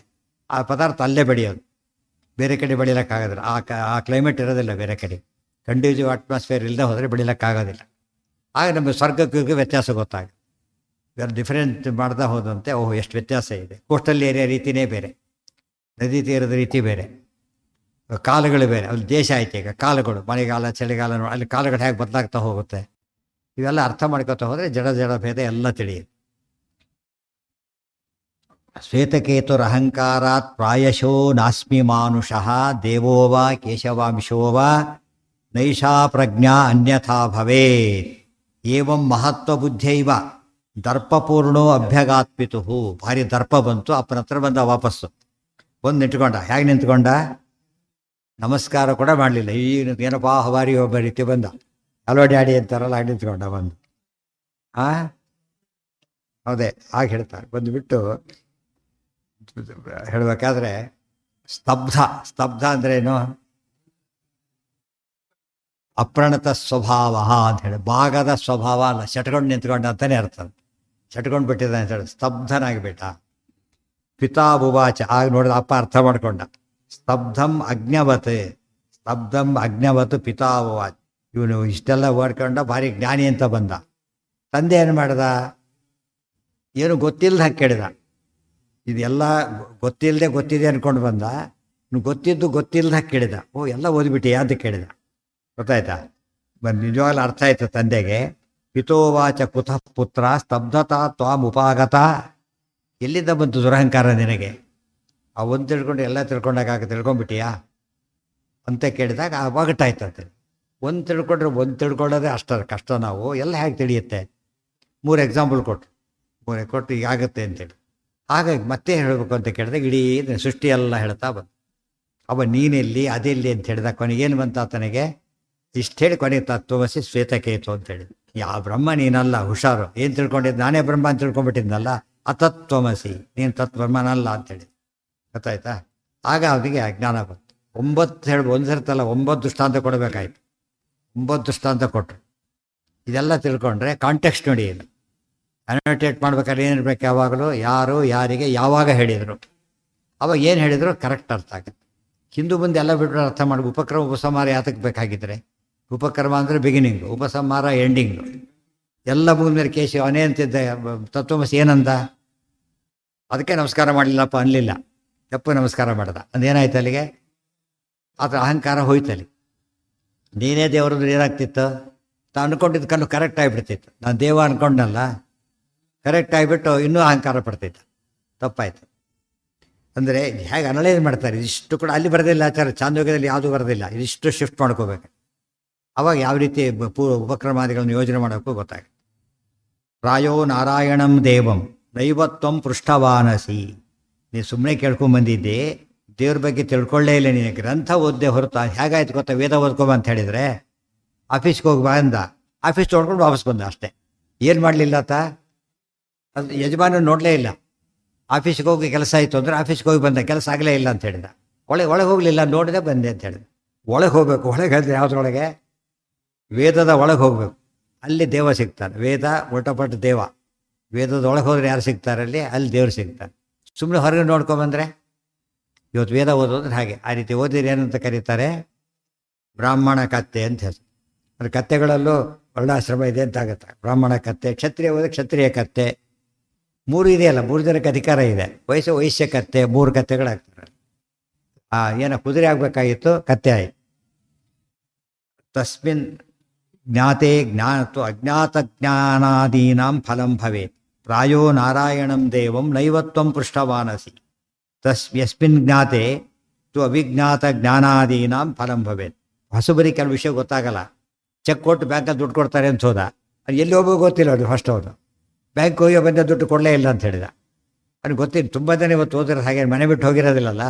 ಆ ಪದಾರ್ಥ ಅಲ್ಲೇ ಬೆಳೆಯೋದು, ಬೇರೆ ಕಡೆ ಬೆಳೀಲಿಕ್ಕಾಗೋದಿಲ್ಲ. ಆ ಕ್ಲೈಮೇಟ್ ಇರೋದಿಲ್ಲ ಬೇರೆ ಕಡೆ. ಕಂಡ್ಯೂಸಿವ್ ಅಟ್ಮಾಸ್ಫಿಯರ್ ಇಲ್ಲದೆ ಹೋದರೆ ಬೆಳೀಲಿಕ್ಕಾಗೋದಿಲ್ಲ. ಆಗ ನಮಗೆ ಸ್ವರ್ಗಕ್ಕೆ ವ್ಯತ್ಯಾಸ ಗೊತ್ತಾಗುತ್ತೆ. ಬೇರೆ ಡಿಫ್ರೆಂಟ್ ಮಾಡ್ತಾ ಹೋದಂತೆ ಓಹೋ ಎಷ್ಟು ವ್ಯತ್ಯಾಸ ಇದೆ. ಕೋಸ್ಟಲ್ ಏರಿಯಾ ರೀತಿಯೇ ಬೇರೆ, ನದಿ ತೀರದ ರೀತಿ ಬೇರೆ, ಕಾಲಗಳು ಬೇರೆ. ಅಲ್ಲಿ ದೇಶ ಆಯ್ತು ಈಗ ಕಾಲಗಳು, ಮಳೆಗಾಲ ಚಳಿಗಾಲ ಅಲ್ಲಿ ಕಾಲಗಳು ಹೇಗೆ ಬದಲಾಗ್ತಾ ಹೋಗುತ್ತೆ. ಇವೆಲ್ಲ ಅರ್ಥ ಮಾಡ್ಕೊತಾ ಹೋದರೆ ಜಡ ಭೇದ ಎಲ್ಲ ತಿಳಿಯುತ್ತೆ. ಶ್ವೇತಕೇತುರ ಅಹಂಕಾರಾತ್ ಪ್ರಾಯಶೋ ನಾಸ್ಮಿ ಮಾನುಷಃ ದೇವೋವ ಕೇಶವಾಂಶೋವ ನೈಷಾ ಪ್ರಜ್ಞಾ ಅನ್ಯಥಾ ಭವೇತ್. ಏವಂ ಮಹತ್ವ ಬುದ್ಧೈವ ದರ್ಪಪೂರ್ಣೋ ಅಭ್ಯಗಾತ್ಪಿತು. ಭಾರಿ ದರ್ಪ ಬಂತು. ಅಪ್ಪನ ಹತ್ರ ಬಂದ ವಾಪಸ್ಸು. ಬಂದು ನಿಂತ್ಕೊಂಡ. ಹೇಗೆ ನಿಂತ್ಕೊಂಡ? ನಮಸ್ಕಾರ ಕೂಡ ಮಾಡಲಿಲ್ಲ. ಈಗ ಏನಪ್ಪಾ ಹವಾರಿ ಒಬ್ಬ ರೀತಿ ಬಂದ. ಹಲೋ ಡ್ಯಾಡಿ ಅಂತಾರಲ್ಲ ಹಾಗೆ ನಿಂತ್ಕೊಂಡ ಬಂದು. ಹೌದೇ ಹಾಗೆ ಹೇಳ್ತಾರೆ. ಬಂದುಬಿಟ್ಟು ಹೇಳಬೇಕಾದ್ರೆ ಸ್ತಬ್ಧ ಅಂದ್ರೇನು? ಅಪ್ರಣತ ಸ್ವಭಾವ ಅಂತ ಹೇಳಿ. ಭಾಗದ ಸ್ವಭಾವ ಅಲ್ಲ, ಚಟ್ಕೊಂಡು ನಿಂತ್ಕೊಂಡ ಅಂತಲೇ ಅರ್ಥ. ಚಟ್ಕೊಂಡು ಬಿಟ್ಟಿದ್ದ ಅಂತ ಹೇಳಿ ಸ್ತಬ್ಧನಾಗಿಬಿಟ್ಟ. ಪಿತಾಭುವಾಚ. ಆಗ ನೋಡಿದ ಅಪ್ಪ ಅರ್ಥ ಮಾಡ್ಕೊಂಡ. ಸ್ತಬ್ಧಂ ಅಜ್ಞವತ್ ಪಿತಾಭುವಾಚ. ಇವನು ಇಷ್ಟೆಲ್ಲ ಓಡ್ಕೊಂಡ ಭಾರಿ ಜ್ಞಾನಿ ಅಂತ ಬಂದ. ತಂದೆ ಏನು ಮಾಡ್ದ? ಏನು ಗೊತ್ತಿಲ್ಲದ ಹಾಗೆ ಕೇಳಿದ. ಇದೆಲ್ಲ ಗೊತ್ತಿದೆ ಅಂದ್ಕೊಂಡು ಬಂದ. ಇನ್ನು ಗೊತ್ತಿಲ್ಲದ ಹಾಗೆ ಕೇಳಿದ. ಓ ಎಲ್ಲ ಓದ್ಬಿಟ್ಟಿಯಾ ಅಂತ ಕೇಳಿದ. ಗೊತ್ತಾಯ್ತಾ? ನಿಜವಾಗ್ಲೂ ಅರ್ಥ ಆಯ್ತು ತಂದೆಗೆ. ಪಿತೋವಾಚ ಕುತಃ ಪುತ್ರ ಸ್ತಬ್ಧತಾ ತ್ವಾಂ ಉಪಾಗತ. ಎಲ್ಲಿಂದ ಬಂತು ದುರಹಂಕಾರ ನಿನಗೆ? ಆ ಒಂದು ತಿಳ್ಕೊಂಡು ಎಲ್ಲ ತಿಳ್ಕೊಂಡಾಗ ತಿಳ್ಕೊಂಡ್ಬಿಟ್ಟಿಯಾ ಅಂತ ಕೇಳಿದಾಗ ಒಗಟಾಯ್ತಂತೆ. ಒಂದು ತಿಳ್ಕೊಳ್ಳೋದೇ ಅಷ್ಟ ಕಷ್ಟ. ನಾವು ಎಲ್ಲ ಹೇಗೆ ತಿಳಿಯುತ್ತೆ? 3 ಎಕ್ಸಾಂಪಲ್ ಕೊಟ್ಟು ಹೀಗಾಗುತ್ತೆ ಅಂತೇಳಿ. ಹಾಗಾಗಿ ಮತ್ತೆ ಹೇಳಬೇಕು ಅಂತ ಕೇಳಿದಾಗ ಇಡೀ ಸೃಷ್ಟಿ ಎಲ್ಲ ಹೇಳ್ತಾ ಬಂದು. ಅವ ನೀನೆಲ್ಲಿ ಅದೆಲ್ಲಿ ಅಂತ ಹೇಳಿದಾಗ ಕೊನೆಗೇನು ಬಂತ ಆತನಿಗೆ? ಇಷ್ಟು ಹೇಳಿ ಕೊನೆಗೆ ತತ್ವಮಸಿ ಶ್ವೇತಕೇತು ಅಂತೇಳಿ. ಯಾವ ಬ್ರಹ್ಮ ನೀನಲ್ಲ, ಹುಷಾರು. ಏನು ತಿಳ್ಕೊಂಡಿದ್ದು? ನಾನೇ ಬ್ರಹ್ಮ ಅಂತ ತಿಳ್ಕೊಂಡ್ಬಿಟ್ಟಿದ್ನಲ್ಲ. ಅತತ್ವಮಸಿ, ನೀನು ತತ್ಬ್ರಹ್ಮನಲ್ಲ ಅಂತೇಳಿ. ಗೊತ್ತಾಯ್ತಾ? ಆಗ ಅವನಿಗೆ ಅಜ್ಞಾನ ಬಂತು. 9 ಹೇಳಿ ಒಂದ್ಸರ್ತಲ್ಲ 9 ದೃಷ್ಟಾಂತ ಕೊಡಬೇಕಾಯ್ತು. 9 ದೃಷ್ಟಾಂತ ಕೊಟ್ಟರು. ಇದೆಲ್ಲ ತಿಳ್ಕೊಂಡ್ರೆ ಕಾಂಟೆಕ್ಸ್ಟ್ ನೋಡಿ. ಇದು ಅನೋಟೇಟ್ ಮಾಡ್ಬೇಕಾದ್ರೆ ಏನಿರ್ಬೇಕು ಯಾವಾಗಲೂ ಯಾರು ಯಾರಿಗೆ ಯಾವಾಗ ಹೇಳಿದರು, ಅವಾಗ ಏನು ಹೇಳಿದ್ರು ಕರೆಕ್ಟ್ ಅರ್ಥ ಆಗುತ್ತೆ. ಹಿಂದೂ ಮುಂದೆ ಎಲ್ಲ ಬಿಟ್ಟರೆ ಅರ್ಥ ಮಾಡಿ ಉಪಕ್ರಮ ಉಪಸಂಹಾರ ಯಾತಕ್ಕೆ ಬೇಕಾಗಿದ್ದರೆ, ಉಪಕ್ರಮ ಅಂದರೆ ಬಿಗಿನಿಂಗು, ಉಪಸಂಹಾರ ಎಂಡಿಂಗು. ಎಲ್ಲ ಮುಗಿದ್ಮೇಲೆ ಕೇಶವ ಅವನೇ ಅಂತಿದ್ದ ತತ್ವಮಸಿ ಏನಂದ, ಅದಕ್ಕೆ ನಮಸ್ಕಾರ ಮಾಡಲಿಲ್ಲಪ್ಪ ಅನ್ನಲಿಲ್ಲ, ತಪ್ಪು ನಮಸ್ಕಾರ ಮಾಡ್ದ ಅಂದೇನಾಯ್ತು ಅಲ್ಲಿಗೆ, ಆತ ಅಹಂಕಾರ ಹೋಯ್ತಲ್ಲಿ. ನೀನೇ ದೇವರಂದ್ರೆ ಏನಾಗ್ತಿತ್ತು, ನಾನು ಅಂದ್ಕೊಂಡಿದ್ದು ಕಣ್ಣು ಕರೆಕ್ಟ್ ಆಗಿಬಿಡ್ತಿತ್ತು, ನಾನು ದೇವ ಅಂದ್ಕೊಂಡಲ್ಲ ಕರೆಕ್ಟ್ ಆಗಿಬಿಟ್ಟು ಇನ್ನೂ ಅಹಂಕಾರ ಪಡ್ತಿತ್ತು, ತಪ್ಪಾಯ್ತು. ಅಂದರೆ ಹೇಗೆ ಅನಲೈಸ್ ಮಾಡ್ತಾರೆ, ಇದಿಷ್ಟು ಕೂಡ ಅಲ್ಲಿ ಬರೋದಿಲ್ಲ ಆಚಾರ ಚಾಂದೋಗ್ಯದಲ್ಲಿ ಯಾವುದೂ ಬರೋದಿಲ್ಲ, ಇದಿಷ್ಟು ಶಿಫ್ಟ್ ಮಾಡ್ಕೋಬೇಕು. ಅವಾಗ ಯಾವ ರೀತಿ ಉಪಕ್ರಮಾದಿಗಳನ್ನು ಯೋಜನೆ ಮಾಡೋಕ್ಕೂ ಗೊತ್ತಾಗುತ್ತೆ. ಪ್ರಾಯೋ ನಾರಾಯಣಂ ದೇವಂ ನೈವತ್ವಂ ಪೃಷ್ಠವಾನಸಿ. ನೀನು ಸುಮ್ಮನೆ ಕೇಳ್ಕೊಂಬಂದಿದ್ದೆ, ದೇವ್ರ ಬಗ್ಗೆ ತಿಳ್ಕೊಳ್ಳೇ ಇಲ್ಲ, ನೀನು ಗ್ರಂಥ ಓದ್ದೆ ಹೊರತು. ಹೇಗಾಯ್ತು ಗೊತ್ತಾ, ವೇದ ಓದ್ಕೊಬ ಅಂತ ಹೇಳಿದರೆ ಆಫೀಸ್ಗೆ ಹೋಗಿ ಬಾ ಅಂದ, ಆಫೀಸ್ ತೊಳ್ಕೊಂಡು ವಾಪಸ್ ಬಂದ ಅಷ್ಟೇ. ಏನು ಮಾಡಲಿಲ್ಲ ಆತ, ಅದು ಯಜಮಾನ ನೋಡಲೇ ಇಲ್ಲ. ಆಫೀಸ್ಗೆ ಹೋಗಿ ಕೆಲಸ ಆಯಿತು ಅಂದರೆ ಆಫೀಸ್ಗೆ ಹೋಗಿ ಬಂದ, ಕೆಲಸ ಆಗಲೇ ಇಲ್ಲ ಅಂತ ಹೇಳಿದ. ಒಳಗೆ ಹೋಗಲಿಲ್ಲ, ನೋಡಿದೆ ಬಂದೆ ಅಂತ ಹೇಳಿದ. ಒಳಗೆ ಹೋಗಬೇಕು, ಒಳಗೆ ಹೇಳಿದ್ರೆ ಯಾವುದ್ರೊಳಗೆ, ವೇದದ ಒಳಗೆ ಹೋಗಬೇಕು, ಅಲ್ಲಿ ದೇವ ಸಿಗ್ತಾನೆ. ವೇದ ಒಟ್ಟಪಟ್ಟು ದೇವ, ವೇದದ ಒಳಗೆ ಹೋದ್ರೆ ಯಾರು ಸಿಗ್ತಾರೆ ಅಲ್ಲಿ ದೇವ್ರು ಸಿಗ್ತಾನೆ. ಸುಮ್ಮನೆ ಹೊರಗೆ ನೋಡ್ಕೊಂಬಂದರೆ, ಇವತ್ತು ವೇದ ಓದೋದ್ರೆ ಹಾಗೆ, ಆ ರೀತಿ ಓದಿದ್ರೆ ಏನಂತ ಕರೀತಾರೆ, ಬ್ರಾಹ್ಮಣ ಕತ್ತೆ ಅಂತ ಹೆಸರು. ಅಂದರೆ ಕತ್ತೆಗಳಲ್ಲೂ ವರ್ಣಾಶ್ರಮ ಇದೆ ಅಂತ ಆಗುತ್ತೆ. ಬ್ರಾಹ್ಮಣ ಕತ್ತೆ, ಕ್ಷತ್ರಿಯ ಓದಿದ್ರೆ ಕ್ಷತ್ರಿಯ ಕತ್ತೆ, ಮೂರು ಇದೆಯಲ್ಲ, 3 ಜನಕ್ಕೆ ಅಧಿಕಾರ ಇದೆ. ವೈಶ್ಯ ಕತ್ತೆ, 3 ಕತ್ತೆಗಳಾಗ್ತಾರೆ. ಏನೋ ಕುದುರೆ ಆಗಬೇಕಾಗಿತ್ತು, ಕತ್ತೆ ಆಯಿತು. ತಸ್ಮಿನ್ ಜ್ಞಾತೆ ಜ್ಞಾತು ಅಜ್ಞಾತ ಜ್ಞಾನಾದೀನಾಂ ಫಲಂ ಭವೇತ್. ಪ್ರಾಯೋ ನಾರಾಯಣಂ ದೇವಂ ನೈವತ್ವಂ ಪೃಷ್ಠವಾನಸಿ. ಯಸ್ಮಿನ್ ಜ್ಞಾತೆ ತು ಅವಿಜ್ಞಾತ ಜ್ಞಾನಾದೀನಾಂ ಫಲಂ ಭವೇತ್. ಹೊಸಬರಿ ಕೆಲವು ವಿಷಯ ಗೊತ್ತಾಗಲ್ಲ, ಚೆಕ್ ಕೊಟ್ಟು ಬ್ಯಾಂಕಲ್ಲಿ ದುಡ್ಡು ಕೊಡ್ತಾರೆ ಅಂತ ಹೋದ, ಅದು ಎಲ್ಲಿ ಹೋಗೋದು ಗೊತ್ತಿಲ್ಲ. ಅದು ಫಸ್ಟ್ ಹೋದ ಬ್ಯಾಂಕ್ ಹೋಗಿ ಬಂದ, ದುಡ್ಡು ಕೊಡಲೇ ಇಲ್ಲ ಅಂತ ಹೇಳಿದ. ಅವ್ನಿಗೆ ಗೊತ್ತಿಲ್ಲ. ತುಂಬ ಜನ ಇವತ್ತು ಓದಿರೋದು ಹಾಗೆ, ಮನೆ ಬಿಟ್ಟು ಹೋಗಿರೋದಿಲ್ಲಲ್ಲ,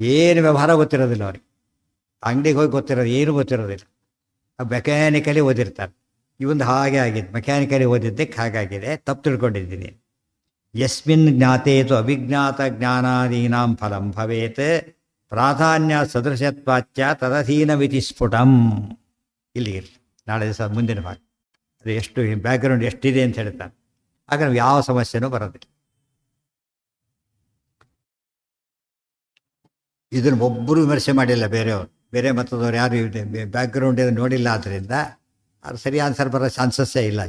ಏನು ವ್ಯವಹಾರ ಗೊತ್ತಿರೋದಿಲ್ಲ ಅವ್ರಿಗೆ. ಅಂಗಡಿಗೆ ಹೋಗಿ ಗೊತ್ತಿರೋದು ಏನು ಗೊತ್ತಿರೋದಿಲ್ಲ. ಮೆಕ್ಯಾನಿಕಲಿ ಓದಿರ್ತಾರೆ. ಇವೊಂದು ಹಾಗೆ ಆಗಿದೆ, ಮೆಕ್ಯಾನಿಕಲಿ ಓದಿದ್ದಕ್ಕೆ ಹಾಗಾಗಿದೆ, ತಪ್ಪು ತಿಳ್ಕೊಂಡಿದ್ದೀನಿ. ಯಸ್ಮಿನ್ ಜ್ಞಾತೇತು ಅವಿಜ್ಞಾತ ಜ್ಞಾನಾದೀನಾಂ ಫಲಂ ಭವೇತ್ ಪ್ರಾಧಾನ್ಯ ಸದೃಶತ್ವಾಚ್ಯ ತದಧೀನವಿತಿ ಸ್ಫುಟಂ. ಇಲ್ಲಿಗೆ ನಾಳೆ ದಿವಸ ಮುಂದಿನ ಭಾಗ ಅದು ಎಷ್ಟು ಬ್ಯಾಕ್ಗ್ರೌಂಡ್ ಎಷ್ಟಿದೆ ಅಂತ ಹೇಳ್ತಾರೆ. ಆಗ ನಾವು ಯಾವ ಸಮಸ್ಯೆನೂ ಬರೋದಿಲ್ಲ. ಇದನ್ನು ಒಬ್ಬರು ವಿಮರ್ಶೆ ಮಾಡಿಲ್ಲ, ಬೇರೆಯವರು, ಬೇರೆ ಮತದವ್ರು ಯಾರು ಬ್ಯಾಕ್ಗ್ರೌಂಡ್ ನೋಡಿಲ್ಲ. ಆದ್ದರಿಂದ ಅದು ಸರಿ ಆನ್ಸರ್ ಬರೋ ಚಾನ್ಸಸ್ಸೇ ಇಲ್ಲ.